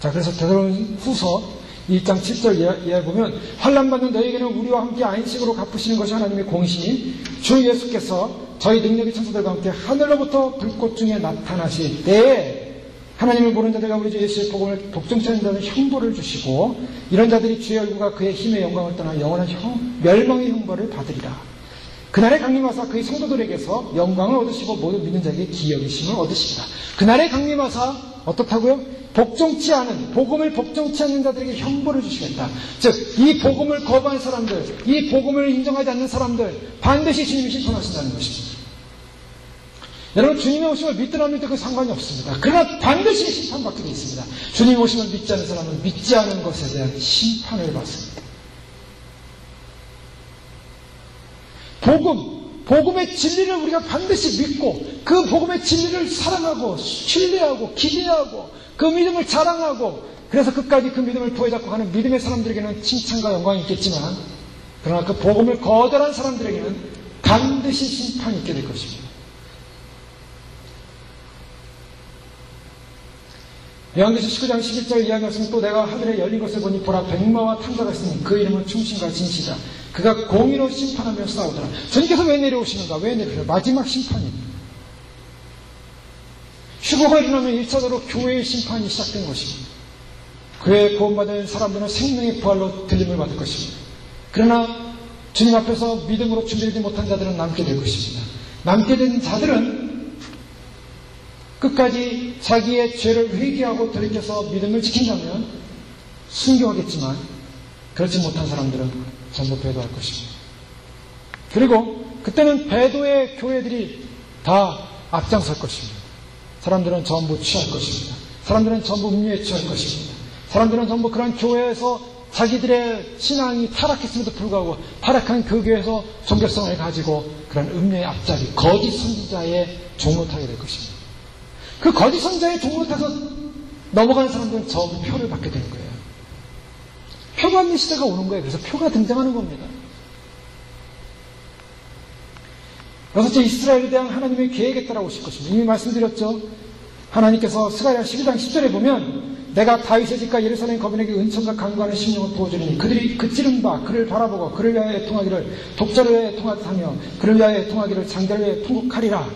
자, 그래서 데살로니가후서 1장 7절 이하에 보면, 환난받는 너희에게는 우리와 함께 안식으로 갚으시는 것이 하나님의 공이시니 주 예수께서 저희 능력의 천사들과 함께 하늘로부터 불꽃 중에 나타나실 때에 하나님을 모르는 자들과 우리 주 예수의 복음을 복종치 않는 자들은 형벌을 주시고, 이런 자들이 주의 얼굴과 그의 힘의 영광을 떠나 영원한 멸망의 형벌을 받으리라. 그날에 강림하사 그의 성도들에게서 영광을 얻으시고 모든 믿는 자에게 기여기심을 얻으시리라. 그날에 강림하사 어떻다고요? 복종치 않은, 복음을 복종치 않는 자들에게 형벌을 주시겠다. 즉, 이 복음을 거부한 사람들, 이 복음을 인정하지 않는 사람들 반드시 주님이 심판하신다는 것입니다. 여러분, 주님의 오심을 믿든 안 믿든 그 상관이 없습니다. 그러나 반드시 심판받게 되어 있습니다. 주님의 오심을 믿지 않는 사람은 믿지 않은 것에 대한 심판을 받습니다. 복음의 진리를 우리가 반드시 믿고 그 복음의 진리를 사랑하고 신뢰하고 기대하고 그 믿음을 자랑하고, 그래서 끝까지 그 믿음을 부여잡고 가는 믿음의 사람들에게는 칭찬과 영광이 있겠지만, 그러나 그 복음을 거절한 사람들에게는 반드시 심판이 있게 될 것입니다. 요한계시록 19장 11절 이하의 말씀은, 또 내가 하늘에 열린 것을 보니 보라, 백마와 탕자가 있으니 그 이름은 충신과 진실이다. 그가 공의로 심판하며 싸우더라. 주님께서 왜 내려오시는가? 왜 내려오시는가? 마지막 심판입니다. 휴거가 일어나면 1차적으로 교회의 심판이 시작된 것입니다. 그의 구원받은 사람들은 생명의 부활로 들림을 받을 것입니다. 그러나 주님 앞에서 믿음으로 준비되지 못한 자들은 남게 될 것입니다. 남게 된 자들은 끝까지 자기의 죄를 회개하고 돌이켜서 믿음을 지킨다면 순교하겠지만, 그렇지 못한 사람들은 전부 배도할 것입니다. 그리고 그때는 배도의 교회들이 다 앞장설 것입니다. 사람들은 전부 취할 것입니다. 사람들은 전부 음료에 취할 것입니다. 사람들은 전부 그런 교회에서 자기들의 신앙이 타락했음에도 불구하고 타락한 그 교회에서 종교성을 가지고 그런 음료의 앞자리, 거짓 선지자의 종로 타게 될 것입니다. 그 거짓 선지자의 종로 타서 넘어가는 사람들은 전부 표를 받게 되는 거예요. 표 받는 시대가 오는 거예요. 그래서 표가 등장하는 겁니다. 여섯째, 이스라엘에 대한 하나님의 계획에 따라 오실 것입니다. 이미 말씀드렸죠. 하나님께서 스가랴 12장 10절에 보면, 내가 다윗의 집과 예루살렘 거민에게 은총과 강구하는 심령을 부어주리니 그들이 그찌른 바 그를 바라보고 그를 위하여 애통하기를 독자를 위하여 애통하며 그를 위하여 애통하기를 장자를 위하여 통곡하리라.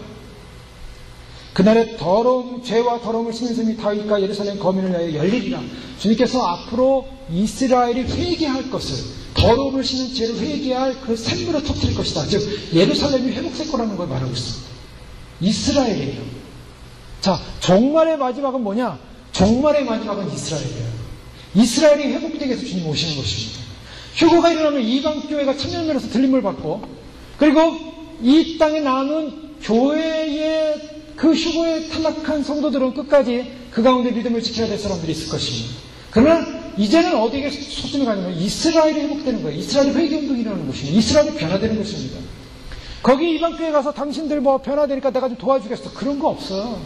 그날에 더러움, 죄와 더러움을 씻는 셈이 다윗과 예루살렘 거민을 위하여 열리리라. 주님께서 앞으로 이스라엘이 회개할 것을, 더러움을 씻는 죄를 회개할 그 샘물을 터뜨릴 것이다. 즉 예루살렘이 회복될 거라는 걸 말하고 있습니다. 이스라엘이에요. 자, 종말의 마지막은 뭐냐? 종말의 마지막은 이스라엘이에요. 이스라엘이 회복되기 위해서 주님 오시는 것입니다. 휴거가 일어나면 이방 교회가 천년면에서 들림을 받고, 그리고 이 땅에 남은 교회의 그 휴거에 탈락한 성도들은 끝까지 그 가운데 믿음을 지켜야 될 사람들이 있을 것입니다. 그러나 이제는 어디에 초점이 가냐면 이스라엘이 회복되는 거예요. 이스라엘이 회개운동이 일어나는 것입니다. 이스라엘이 변화되는 것입니다. 거기 이방교회 가서 당신들 뭐 변화되니까 내가 좀 도와주겠어. 그런 거 없어요.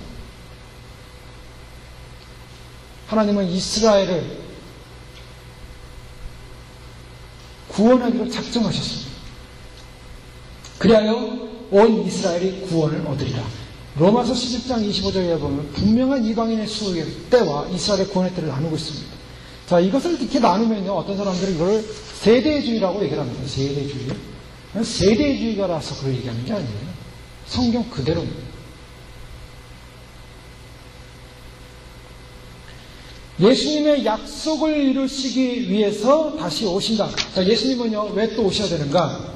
하나님은 이스라엘을 구원하기로 작정하셨습니다. 그리하여 온 이스라엘이 구원을 얻으리라. 로마서 11장 25절에 보면 분명한 이방인의 수의 때와 이스라엘의 구원의 때를 나누고 있습니다. 자, 이것을 이렇게 나누면요, 어떤 사람들은 이걸 세대주의라고 얘기를 합니다. 세대주의. 세대주의가라서 그걸 얘기하는 게 아니에요. 성경 그대로입니다. 예수님의 약속을 이루시기 위해서 다시 오신다. 자, 예수님은요, 왜 또 오셔야 되는가?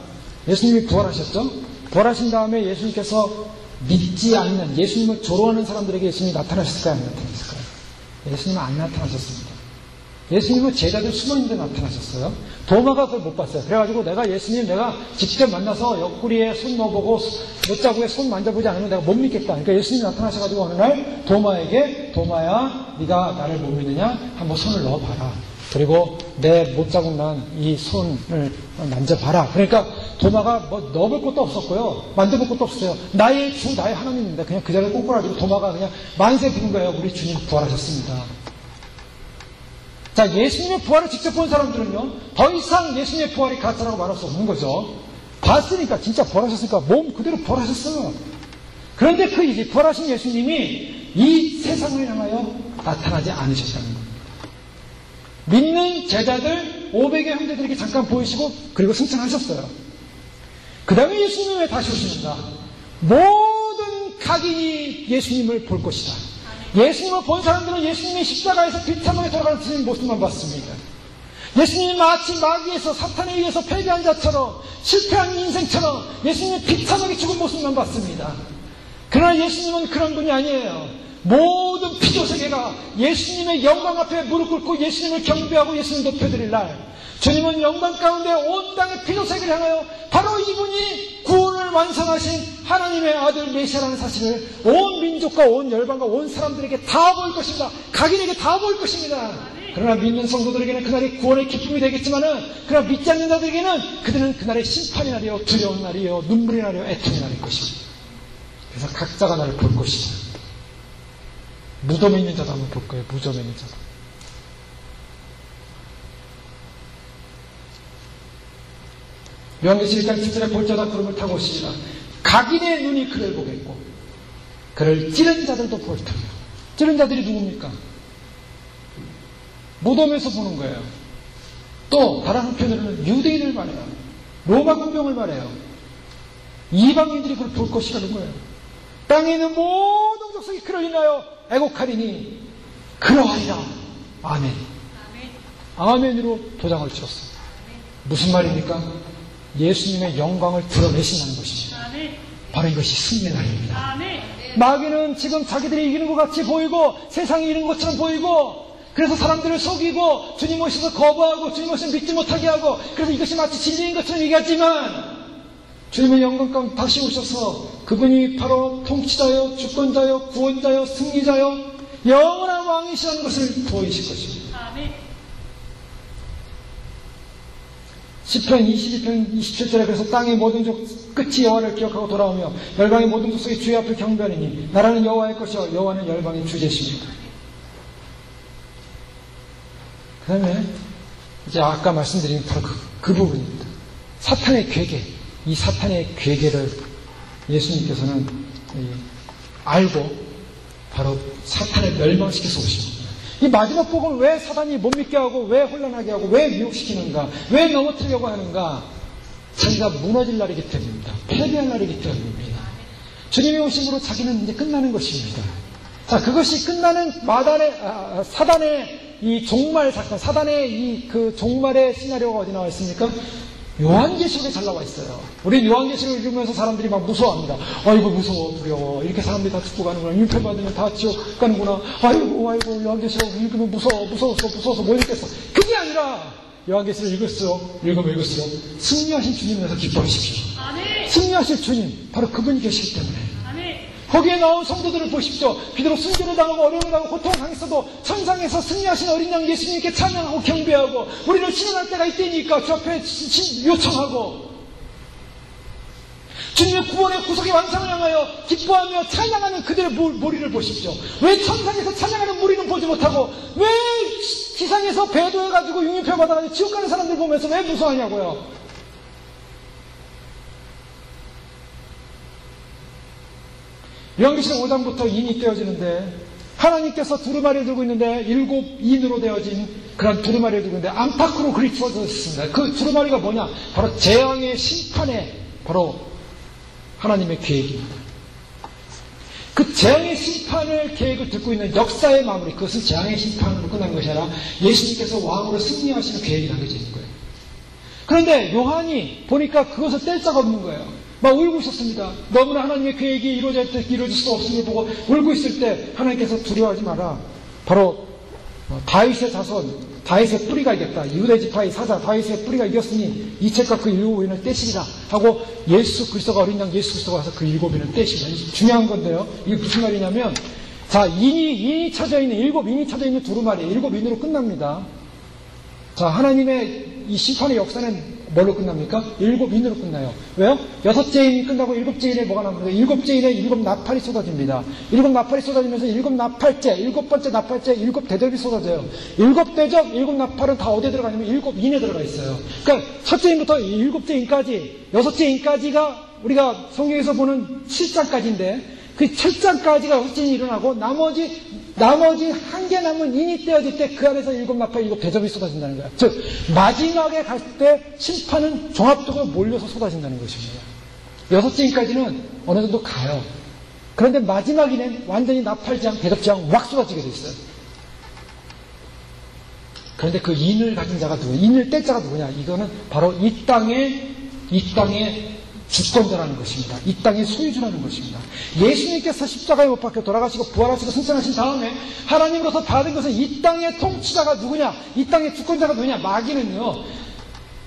예수님이 부활하셨죠? 부활하신 다음에 예수님께서 믿지 않는, 예수님을 조롱하는 사람들에게 예수님이 나타나셨을까요? 안 나타나셨을까요? 예수님은 안 나타나셨습니다. 예수님은 제자들 숨어있는데 나타나셨어요. 도마가 그걸 못 봤어요. 그래가지고 내가 예수님 내가 직접 만나서 옆구리에 손 넣어보고 못자국에 손 만져보지 않으면 내가 못 믿겠다. 그러니까 예수님이 나타나셔가지고 어느 날 도마에게 도마야 네가 나를 못 믿느냐? 한번 손을 넣어봐라. 그리고 내 못자국 난 이 손을 만져봐라. 그러니까 도마가 뭐 넣어볼 것도 없었고요. 만져볼 것도 없었어요. 나의 주, 나의 하나님입니다. 그냥 그 자리를 꽁꽁하고 도마가 그냥 만세 부른 거예요. 우리 주님 부활하셨습니다. 자, 예수님의 부활을 직접 본 사람들은요, 더 이상 예수님의 부활이 가짜라고 말할 수 없는 거죠. 봤으니까, 진짜 부활하셨으니까 몸 그대로 부활하셨어요. 그런데 그 이제 부활하신 예수님이 이 세상을 향하여 나타나지 않으셨다는 겁니다. 믿는 제자들 500의 형제들에게 잠깐 보이시고 그리고 승천하셨어요. 그 다음에 예수님은 왜 다시 오십니까? 모든 각인이 예수님을 볼 것이다. 예수님을 본 사람들은 예수님이 십자가에서 비참하게 돌아가는 모습만 봤습니다. 예수님이 마치 마귀에서 사탄에 의해서 패배한 자처럼 실패한 인생처럼 예수님이 비참하게 죽은 모습만 봤습니다. 그러나 예수님은 그런 분이 아니에요. 모든 피조세계가 예수님의 영광 앞에 무릎 꿇고 예수님을 경배하고 예수님을 높여드릴 날, 주님은 영광 가운데 온 땅의 피조세계를 향하여 바로 이분이 구원을 완성하신 하나님의 아들 메시아라는 사실을 온 민족과 온 열방과 온 사람들에게 다 보일 것입니다. 각인에게 다 보일 것입니다. 그러나 믿는 성도들에게는 그날이 구원의 기쁨이 되겠지만은, 그러나 믿지 않는 자들에게는 그들은 그날의 심판의 날이요, 두려운 날이요, 눈물의 날이요, 애통의 날일 것입니다. 그래서 각자가 나를 볼 것이다. 무덤에 있는 자도 한번 볼 거예요. 무덤에 있는 자도. 요한계시록 1장 7절에 볼 자다 구름을 타고 오시리라. 각인의 눈이 그를 보겠고 그를 찌른 자들도 볼 터이요. 찌른 자들이 누굽니까? 무덤에서 보는 거예요. 또 다른 한편으로는 유대인을 말해요. 로마 군병을 말해요. 이방인들이 그걸 볼 것이라는 거예요. 땅에 있는 모든 족속이 그를 인하여 애곡하리니 그러하리라. 아멘. 아멘으로 도장을 찍었어요. 무슨 말입니까? 예수님의 영광을 드러내신다는 것입니다. 바로 이것이 승리의 날입니다. 마귀는 지금 자기들이 이기는 것 같이 보이고 세상이 이기는 것처럼 보이고, 그래서 사람들을 속이고 주님 오셔서 거부하고 주님 오셔서 믿지 못하게 하고, 그래서 이것이 마치 진리인 것처럼 얘기하지만, 주님은 영광 가운데 다시 오셔서 그분이 바로 통치자요, 주권자요, 구원자요, 승리자요, 영원한 왕이시라는 것을 보이실 것입니다. 시편 22편 27절에 그래서 땅의 모든 족 끝이 여호와를 기억하고 돌아오며 열방의 모든 족속이 주의 앞을 경배하느니 나라는 여호와의 것이요 여호와는 열방의 주제십니다. 그 다음에 이제 아까 말씀드린 바로 그 부분입니다. 사탄의 괴계, 이 사탄의 괴계를 예수님께서는 알고 바로 사탄을 멸망시켜서 오십니다. 이 마지막 복음을 왜 사단이 못 믿게 하고, 왜 혼란하게 하고, 왜 미혹시키는가, 왜 넘어뜨리려고 하는가? 자기가 무너질 날이기 때문입니다. 패배할 날이기 때문입니다. 주님의 오심으로 자기는 이제 끝나는 것입니다. 자, 그것이 끝나는 사단의 이 종말 사건, 사단의 이 그 종말의 시나리오가 어디 나와 있습니까? 요한계시록에 잘 나와 있어요. 우리 요한계시록을 읽으면서 사람들이 막 무서워합니다. 아이고 무서워, 두려워. 이렇게 사람들이 다 죽고 가는구나. 율법 받으면 다 지옥 가는구나. 아이고 요한계시록 읽으면 무서워서 못 읽겠어. 그게 아니라 요한계시록 읽으면 승리하신 주님에서 기뻐하십시오. 승리하실 주님, 바로 그분이 계시기 때문에 거기에 나온 성도들을 보십시오. 비록 순교를 당하고 어려움을 당하고 고통을 당했어도 천상에서 승리하신 어린 양 예수님께 찬양하고 경배하고 우리는 신원할 때가 이때니까 주 앞에 요청하고 주님의 구원의 구속의 완성을 향하여 기뻐하며 찬양하는 그들의 무리를 보십시오. 왜 천상에서 찬양하는 무리는 보지 못하고 왜 지상에서 배도해가지고 융유표 받아가지고 지옥 가는 사람들 보면서 왜 무서워하냐고요. 요한계시록 5장부터 인이 떼어지는데 하나님께서 두루마리를 들고 있는데 7인으로 되어진 그런 두루마리를 들고 있는데 안팎으로 그리쳐졌습니다. 그 두루마리가 뭐냐? 바로 재앙의 심판의 바로 하나님의 계획입니다. 그 재앙의 심판을 계획을 듣고 있는 역사의 마무리, 그것은 재앙의 심판으로 끝난 것이 아니라 예수님께서 왕으로 승리하시는 계획이 담겨져 있는 거예요. 그런데 요한이 보니까 그것을 뗄 자가 없는 거예요. 막 울고 있었습니다. 너무나 하나님의 계획이 이루어질 수 없음을 보고 울고 있을 때 하나님께서 두려워하지 마라. 바로 다윗의 자손, 다윗의 뿌리가 이겼다. 유대 지파의 사자 다윗의 뿌리가 이겼으니 이 책과 그 7인을 떼시리라 하고 예수 그리스도가 어린 양 예수 그리스도가 와서 그 7인을 떼시리라. 중요한 건데요. 이게 무슨 말이냐면 자 인이 쳐져 있는 7인이 쳐져 있는 두루마리 7인으로 끝납니다. 자 하나님의 이 심판의 역사는 뭘로 끝납니까? 7인으로 끝나요. 왜요? 6째 인이 끝나고 7째 인에 뭐가 남습니까? 7째 인에 7 나팔이 쏟아집니다. 7 나팔이 쏟아지면서 7 나팔째, 7번째 나팔째, 7 대접이 쏟아져요. 7 대접, 7 나팔은 다 어디에 들어가냐면 7 인에 들어가 있어요. 그러니까 첫째 인부터 7째 인까지, 6째 인까지가 우리가 성경에서 보는 7장까지인데 그 7장까지가 6째 인이 일어나고 나머지 한 개 남은 인이 떼어질 때 그 안에서 7 나팔, 7 대접이 쏟아진다는 거예요. 즉 마지막에 갈 때 심판은 종합적으로 몰려서 쏟아진다는 것입니다. 6째 인까지는 어느 정도 가요. 그런데 마지막에는 완전히 나팔장, 대접장 확 쏟아지게 돼 있어요. 그런데 그 인을 가진 자가 누구냐? 인을 뗄 자가 누구냐? 이거는 바로 이 땅의 주권자라는 것입니다. 이 땅의 소유주라는 것입니다. 예수님께서 십자가에 못 박혀 돌아가시고 부활하시고 승천하신 다음에 하나님으로서 받은 것은 이 땅의 통치자가 누구냐? 이 땅의 주권자가 누구냐? 마귀는요.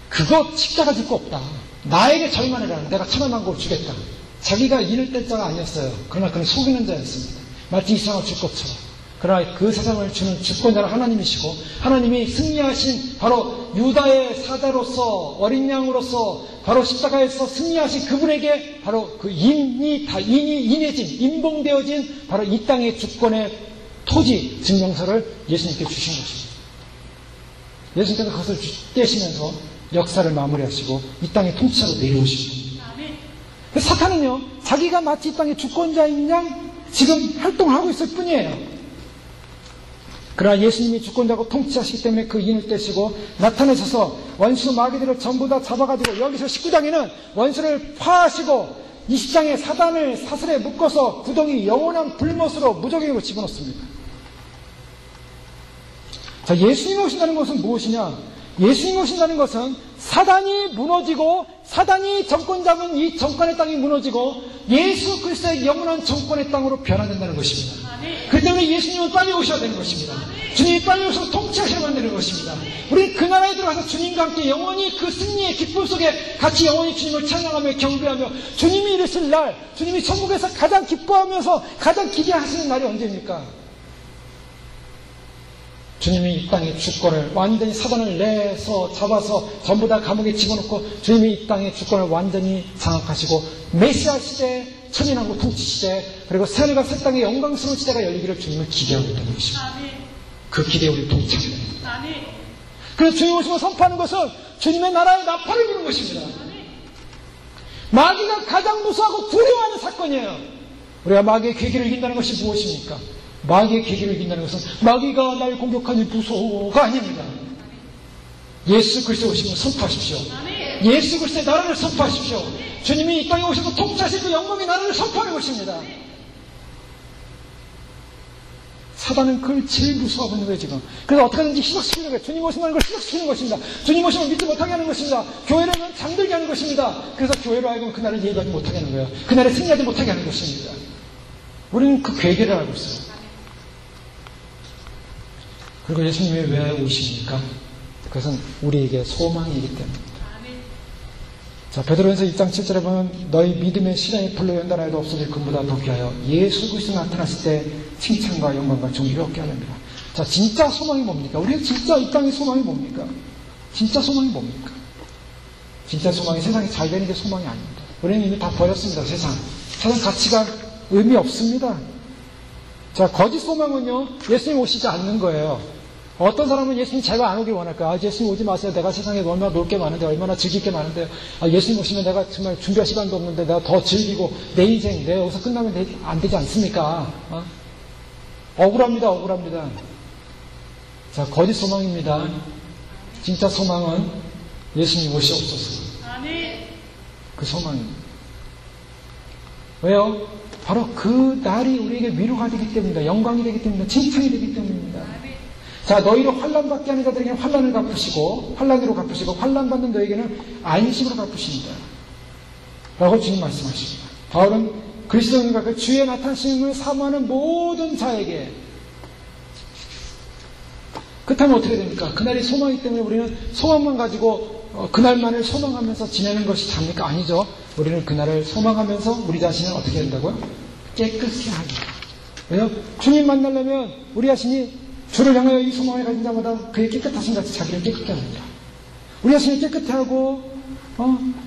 그거 십자가 질 거 없다. 나에게 절만 해라. 내가 1,000,000,000,000 주겠다. 자기가 인을 뗄 자가 아니었어요. 그러나 그는 속이는 자였습니다. 마치 이 세상을 줄 것처럼. 그러나 그 세상을 주는 주권자는 하나님이시고 하나님이 승리하신 바로 유다의 사자로서 어린 양으로서 바로 십자가에서 승리하신 그분에게 바로 그 인해진 인봉되어진 바로 이 땅의 주권의 토지 증명서를 예수님께 주신 것입니다. 예수님께서 그것을 떼시면서 역사를 마무리하시고 이 땅의 통치자로 내려오신 겁니다. 사탄은요 자기가 마치 이 땅의 주권자인 양 지금 활동을 하고 있을 뿐이에요. 그러나 예수님이 주권자고 통치하시기 때문에 그 인을 떼시고 나타내셔서 원수 마귀들을 전부 다 잡아가지고 여기서 19장에는 원수를 파하시고 20장에 사단을 사슬에 묶어서 구덩이 영원한 불못으로 무적행으로 집어넣습니다. 자, 예수님이 오신다는 것은 무엇이냐? 예수님이 오신다는 것은 사단이 무너지고 사단이 정권 잡은 이 정권의 땅이 무너지고 예수 그리스도의 영원한 정권의 땅으로 변화된다는 것입니다. 그렇기 때문에 예수님은 빨리 오셔야 되는 것입니다. 주님이 빨리 오셔서 통치하셔야만 되는 것입니다. 우리 그 나라에 들어가서 주님과 함께 영원히 그 승리의 기쁨 속에 같이 영원히 주님을 찬양하며 경배하며 주님이 이르실 날, 주님이 천국에서 가장 기뻐하면서 가장 기대하시는 날이 언제입니까? 주님이 이 땅의 주권을 완전히 사단을 내서 잡아서 전부 다 감옥에 집어넣고 주님이 이 땅의 주권을 완전히 장악하시고 메시아 시대, 천인왕국 통치 시대, 그리고 새하늘과 새 땅의 영광스러운 시대가 열리기를 주님을 기대하고 있다는 것입니다. 그 기대에 우리 동참해야 됩니다. 그래서 주님 오시고 선포하는 것은 주님의 나라의 나팔을 부는 것입니다. 마귀가 가장 무서워하고 두려워하는 사건이에요. 우리가 마귀의 계기를 이긴다는 것이 무엇입니까? 마귀의 계기를 이긴다는 것은 마귀가 날 공격하니 무서워가 아닙니다. 예수 그리스도 오시면 선포하십시오. 예수 그리스도의 나라를 선포하십시오. 주님이 이 땅에 오셔서 통치하신 그 영광의 나라를 선포하는 것입니다. 사단은 그걸 제일 무서워하고 있는 거예요, 지금. 그래서 어떻게든지 희석시키는 거예요. 주님 오신다는 걸 희석시키는 것입니다. 주님 오시면 믿지 못하게 하는 것입니다. 교회를 잠들게 하는 것입니다. 그래서 교회로 하여금 그날을 예배하지 못하게 하는 거예요. 그날에 승리하지 못하게 하는 것입니다. 우리는 그 계기를 알고 있어요. 그리고 예수님이 왜 오십니까? 그것은 우리에게 소망이기 때문입니다. 자, 베드로전서 1장 7절에 보면 너희 믿음의 신앙이 불로 연단하여도 해도 없어질 금보다 더 귀하여 예수 그리스도 나타났을 때 칭찬과 영광과 존귀를 얻게 하렵니다. 자, 진짜 소망이 뭡니까? 우리가 진짜 이 땅의 소망이 뭡니까? 진짜 소망이 뭡니까? 진짜 소망이 세상이 잘 되는 게 소망이 아닙니다. 우리는 이미 다 버렸습니다. 세상 가치가 의미 없습니다. 자, 거짓 소망은요, 예수님 오시지 않는 거예요. 어떤 사람은 예수님 제발 안 오길 원할까요? 아, 예수님 오지 마세요. 내가 세상에 얼마나 놀 게 많은데, 얼마나 즐길 게 많은데, 아, 예수님 오시면 내가 정말 준비할 시간도 없는데, 내가 더 즐기고, 내 인생, 내가 여기서 끝나면 안 되지 않습니까? 억울합니다. 자, 거짓 소망입니다. 진짜 소망은 예수님 오시옵소서. 그 소망입니다. 왜요? 바로 그 날이 우리에게 위로가 되기 때문입니다. 영광이 되기 때문입니다. 칭찬이 되기 때문입니다. 자, 너희로 환난받게 하는 자들에게는 환난을 갚으시고, 환난으로 갚으시고, 환난받는 너에게는 안식으로 갚으십니다. 라고 주님 말씀하십니다. 바울은 그리스도인과 그 주의 나타나심을 사모하는 모든 자에게, 그렇다면 어떻게 됩니까? 그날이 소망이기 때문에 우리는 소망만 가지고 그날만을 소망하면서 지내는 것이 답니까? 아니죠. 우리는 그날을 소망하면서 우리 자신을 어떻게 한다고요? 깨끗이 합니다. 왜요? 주님 만나려면 우리 자신이 주를 향하여 이 소망을 가진 자마다 그의 깨끗하신 같이 자기를 깨끗게 합니다. 우리 자신을 깨끗게 하고,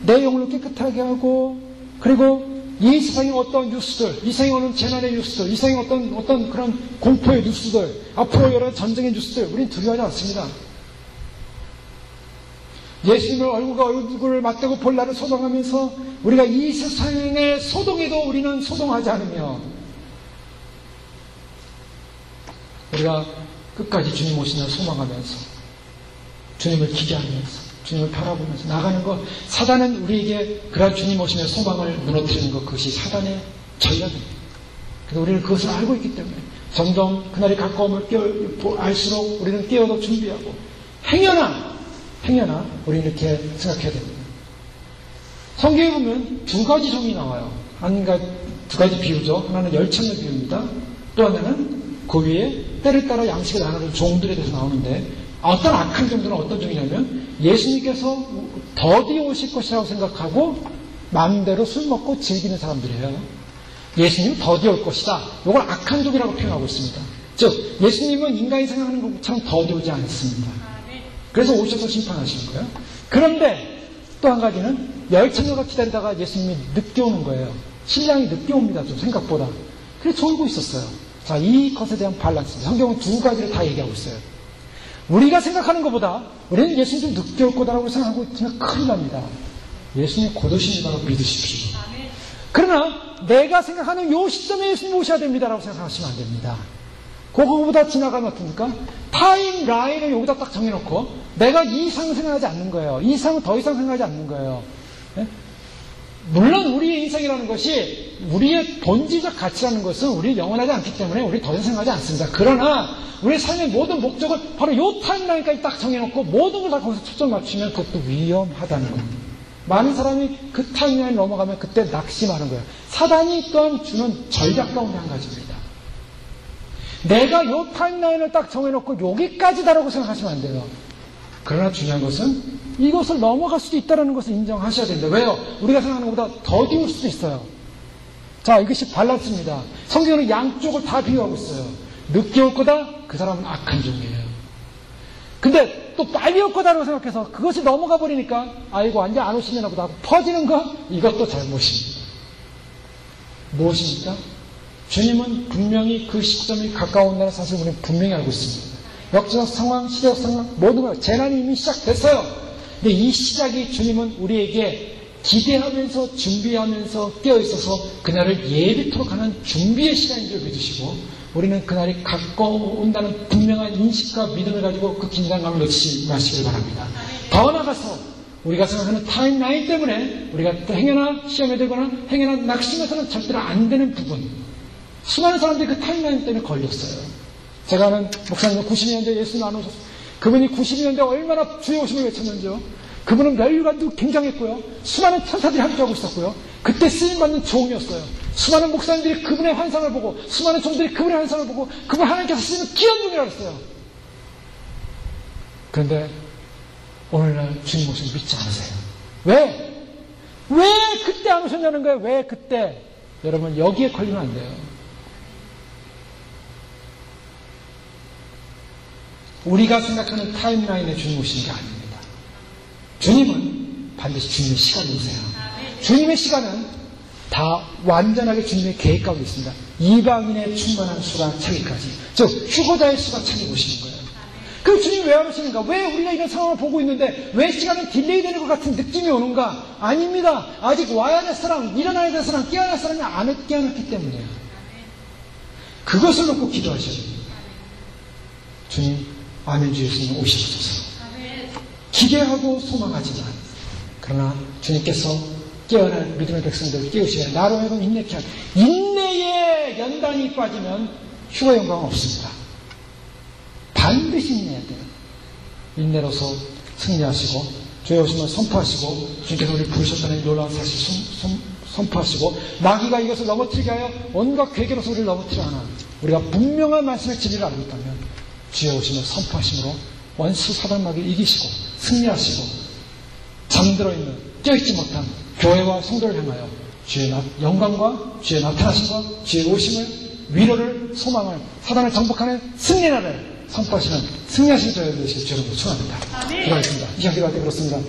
내 영혼을 깨끗하게 하고, 그리고 이 세상의 어떤 뉴스들, 이 세상에 오는 재난의 뉴스들, 이 세상의 어떤 그런 공포의 뉴스들, 앞으로 여러 전쟁의 뉴스들, 우리는 두려워하지 않습니다. 예수님을 얼굴과 얼굴을 맞대고 볼 날을 소망하면서 우리가 이 세상의 소동에도 우리는 소동하지 않으며 우리가 끝까지 주님 오신 날 소망하면서 주님을 기대하면서 주님을 바라보면서 나가는 것, 사단은 우리에게 그러한 주님 오시면 소망을 무너뜨리는 것, 그것이 사단의 전략입니다. 그래서 우리는 그것을 알고 있기 때문에 점점 그날이 가까움을 알수록 우리는 깨어도 준비하고 행여나 우리는 이렇게 생각해야 됩니다. 성경에 보면 두 가지 종이 나와요. 두 가지 비유죠. 하나는 열천의 비유입니다. 또 하나는 그 위에 때를 따라 양식을 나누는 종들에 대해서 나오는데, 어떤 악한 종들은 어떤 종이냐면 예수님께서 더디 오실 것이라고 생각하고 마음대로 술 먹고 즐기는 사람들이에요. 예수님 더디 올 것이다. 이걸 악한 종이라고 표현하고 있습니다. 즉 예수님은 인간이 생각하는 것처럼 더디 오지 않습니다. 그래서 오셔서 심판하시는 거예요. 그런데 또 한 가지는 열처녀가 기다리다가 예수님이 늦게 오는 거예요. 신랑이 늦게 옵니다. 좀 생각보다. 그래서 졸고 있었어요. 자, 이 것에 대한 밸런스. 성경은 두 가지를 다 얘기하고 있어요. 우리가 생각하는 것보다 우리는 예수님 좀 늦게 올 거다라고 생각하고 있으면 큰일 납니다. 예수님 곧 오십니다라고 믿으십시오. 그러나 내가 생각하는 요 시점에 예수님 오셔야 됩니다라고 생각하시면 안 됩니다. 그거보다 지나가면 어떻습니까? 타임 라인을 여기다 딱 정해놓고 내가 이 이상 생각하지 않는 거예요. 이 이상은 더 이상 생각하지 않는 거예요. 네? 물론 우리의 인생이라는 것이 우리의 본질적 가치라는 것은 우리 영원하지 않기 때문에 우리 더 이상 생각하지 않습니다. 그러나 우리의 삶의 모든 목적을 바로 이 타임라인까지 딱 정해놓고 모든 걸 다 거기서 초점 맞추면 그것도 위험하다는 겁니다. 많은 사람이 그 타임라인 넘어가면 그때 낙심하는 거예요. 사단이 또한 주는 전략 가운데 한 가지입니다. 내가 이 타임라인을 딱 정해놓고 여기까지다라고 생각하시면 안 돼요. 그러나 중요한 것은 이것을 넘어갈 수도 있다는 것을 인정하셔야 된다. 왜요? 우리가 생각하는 것보다 더디 올 수도 있어요. 자, 이것이 밸런스입니다. 성경은 양쪽을 다 비유하고 있어요. 늦게 올 거다? 그 사람은 악한 종이에요. 근데 또 빨리 올 거다라고 생각해서 그것이 넘어가 버리니까 아이고 완전 안 오시려나 보다 하고 퍼지는 거? 이것도 잘못입니다. 무엇입니까? 주님은 분명히 그 시점이 가까운다는 사실을 우리는 분명히 알고 있습니다. 역사적 상황, 시대적 상황, 모든 것, 재난이 이미 시작됐어요. 근데 이 시작이 주님은 우리에게 기대하면서 준비하면서 깨어있어서 그날을 예비토록 하는 준비의 시간인 줄 믿으시고 우리는 그날이 가까운다는 분명한 인식과 믿음을 가지고 그 긴장감을 놓치지 마시길 바랍니다. 더 나아가서 우리가 생각하는 타임라인 때문에 우리가 행여나 시험에 들거나 행여나 낙심해서는 절대로 안 되는 부분, 수많은 사람들이 그 타임라인 때문에 걸렸어요. 제가 아는 목사님은 92년도에 예수님 안 오셨어요. 그분이 92년도에 얼마나 주의 오심을 외쳤는지요. 그분은 멸류관도 굉장했고요. 수많은 천사들이 함께하고 있었고요. 그때 쓰임받는 종이었어요. 수많은 목사님들이 그분의 환상을 보고 수많은 종들이 그분의 환상을 보고 그분 하나님께서 쓰는 귀한 종이라고 했어요. 그런데 오늘날 주님 모습을 믿지 않으세요. 왜? 왜 그때 안 오셨냐는 거예요. 왜 그때? 여러분 여기에 걸리면 안 돼요. 우리가 생각하는 타임라인에 주님 오시는 게 아닙니다. 주님은 반드시 주님의 시간이 오세요. 주님의 시간은 다 완전하게 주님의 계획 가운데 있습니다. 이방인의 충만한 수가 차기까지. 즉 휴거자의 수가 차기 오시는 거예요. 그럼 주님이 왜 안 오시는가? 왜 우리가 이런 상황을 보고 있는데 왜 시간은 딜레이 되는 것 같은 느낌이 오는가? 아닙니다. 아직 와야 될 사람, 일어나야 될 사람, 깨어날 사람이 안 깨어났기 때문이에요. 그것을 놓고 기도하셔야 됩니다. 주님, 아멘 주 예수님 오시옵소서. 기대하고 소망하지만 그러나 주님께서 깨어날 믿음의 백성들을 깨우시면 나로 하여금 인내케 하고 인내에 연단이 빠지면 휴거 영광은 없습니다. 반드시 인내해야 돼요. 인내로서 승리하시고 주의 오심을 선포하시고 주님께서 우리를 부르셨다는 놀라운 사실 선포하시고 마귀가 이것을 넘어뜨리게 하여 온갖 괴계로서 우리를 넘어뜨려 하나 우리가 분명한 말씀의 진리를 알고 있다면 주의 오심을 선포하심으로 원수 사단 마귀를 이기시고 승리하시고 잠들어 있는 깨어있지 못한 교회와 성도를 향하여 주의 영광과 주의 나타나심과 주의 오심을 위로를 소망을 사단을 정복하는 승리 나라를 선포하시는 승리하신 저희들 되실 줄 여러분 축원합니다. 기도하겠습니다. 이 시간 기도할 때 그렇습니다.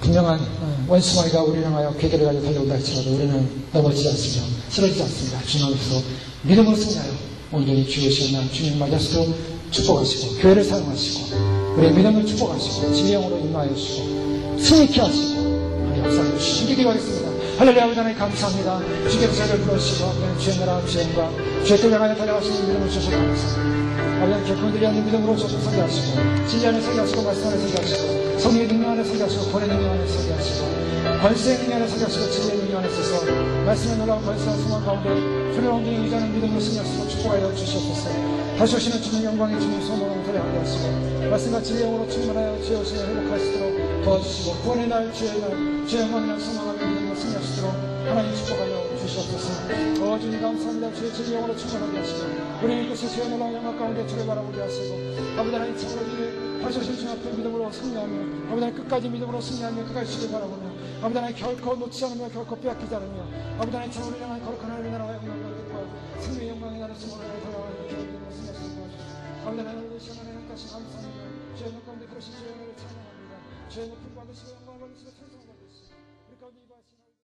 분명한 원수 마귀가 우리를 향하여 궤계를 가지고 달려온다 할지라도 우리는 넘어지지 않습니다. 쓰러지지 않습니다. 주님 앞에서 믿음으로 승리하여 온전히 주의 오시는 날 주님 맞이할 수 있도록 축복하시고 교회를 사용하시고 우리의 믿음을 축복하시고 진리의 영으로 임하여 주시고 승리케 하시고 역사를 주시기 기도하겠습니다. 할렐루야. 아버지 하나님 감사합니다. 주께서 저희를 불러주시고 주의 나라 주의 영광 주의 뜻을 향하여 달려가시는 믿음을 주셔서 감사합니다. 아버지 하나님 결코 하는 믿음으로 저를 선교하시고 진리 안에 선교하시고 말씀 안에 선교하시고 성령의 능력 안에 선교하시고 권의 능력 안에 선교하시고 권세의 능력 안에 선교하시고 진리의 능력 안에 있어서 말씀의 놀라운 권세와 소망 가운데 주를 온전히 의지하는 믿음으로 승리하시고 축복하여 주시옵소서. 다시 오시는 주님 영광의 주님 소망을 달려가게 하시고 말씀과 진리의 영으로 충만하여 주의 오심을 회복할 수 있도록 도와주시고 구원의 날 주의 날 주의 영광이나 소망하며 믿음으로 승리하시도록 하나님 축복하여 주시옵소서. 주님 감사합니다. 주의 진리의 영으로 충만하게 하시고 우리의 끝에 주의 놀라운 영광 가운데 주를 바라보게 하시고 아버지 하나님 참으로 주의 다시 오신 주 앞에 믿음으로 승리하며 아버지 하나님 끝까지 믿음으로 승리하며 끝까지 주를 바라보며 아버지 하나님 결코 놓치지 않으며 결코 빼앗기지 않으며 아버지 하나님 참으로 향한 거룩한 하나님의 나라와 영광을 듣고 승리의 영광의 나라 주문을 달려가는 믿음으로 승리하시는 것입니다. 아버지 하나님 오늘 시간에 하나님까지 감사합니다. 주의 영광 가운데 그러신 주의 은혜를 찬양합니다. 주의 높임 받으시고 영광을 받으시고 찬송을 받으시고 우리 가운데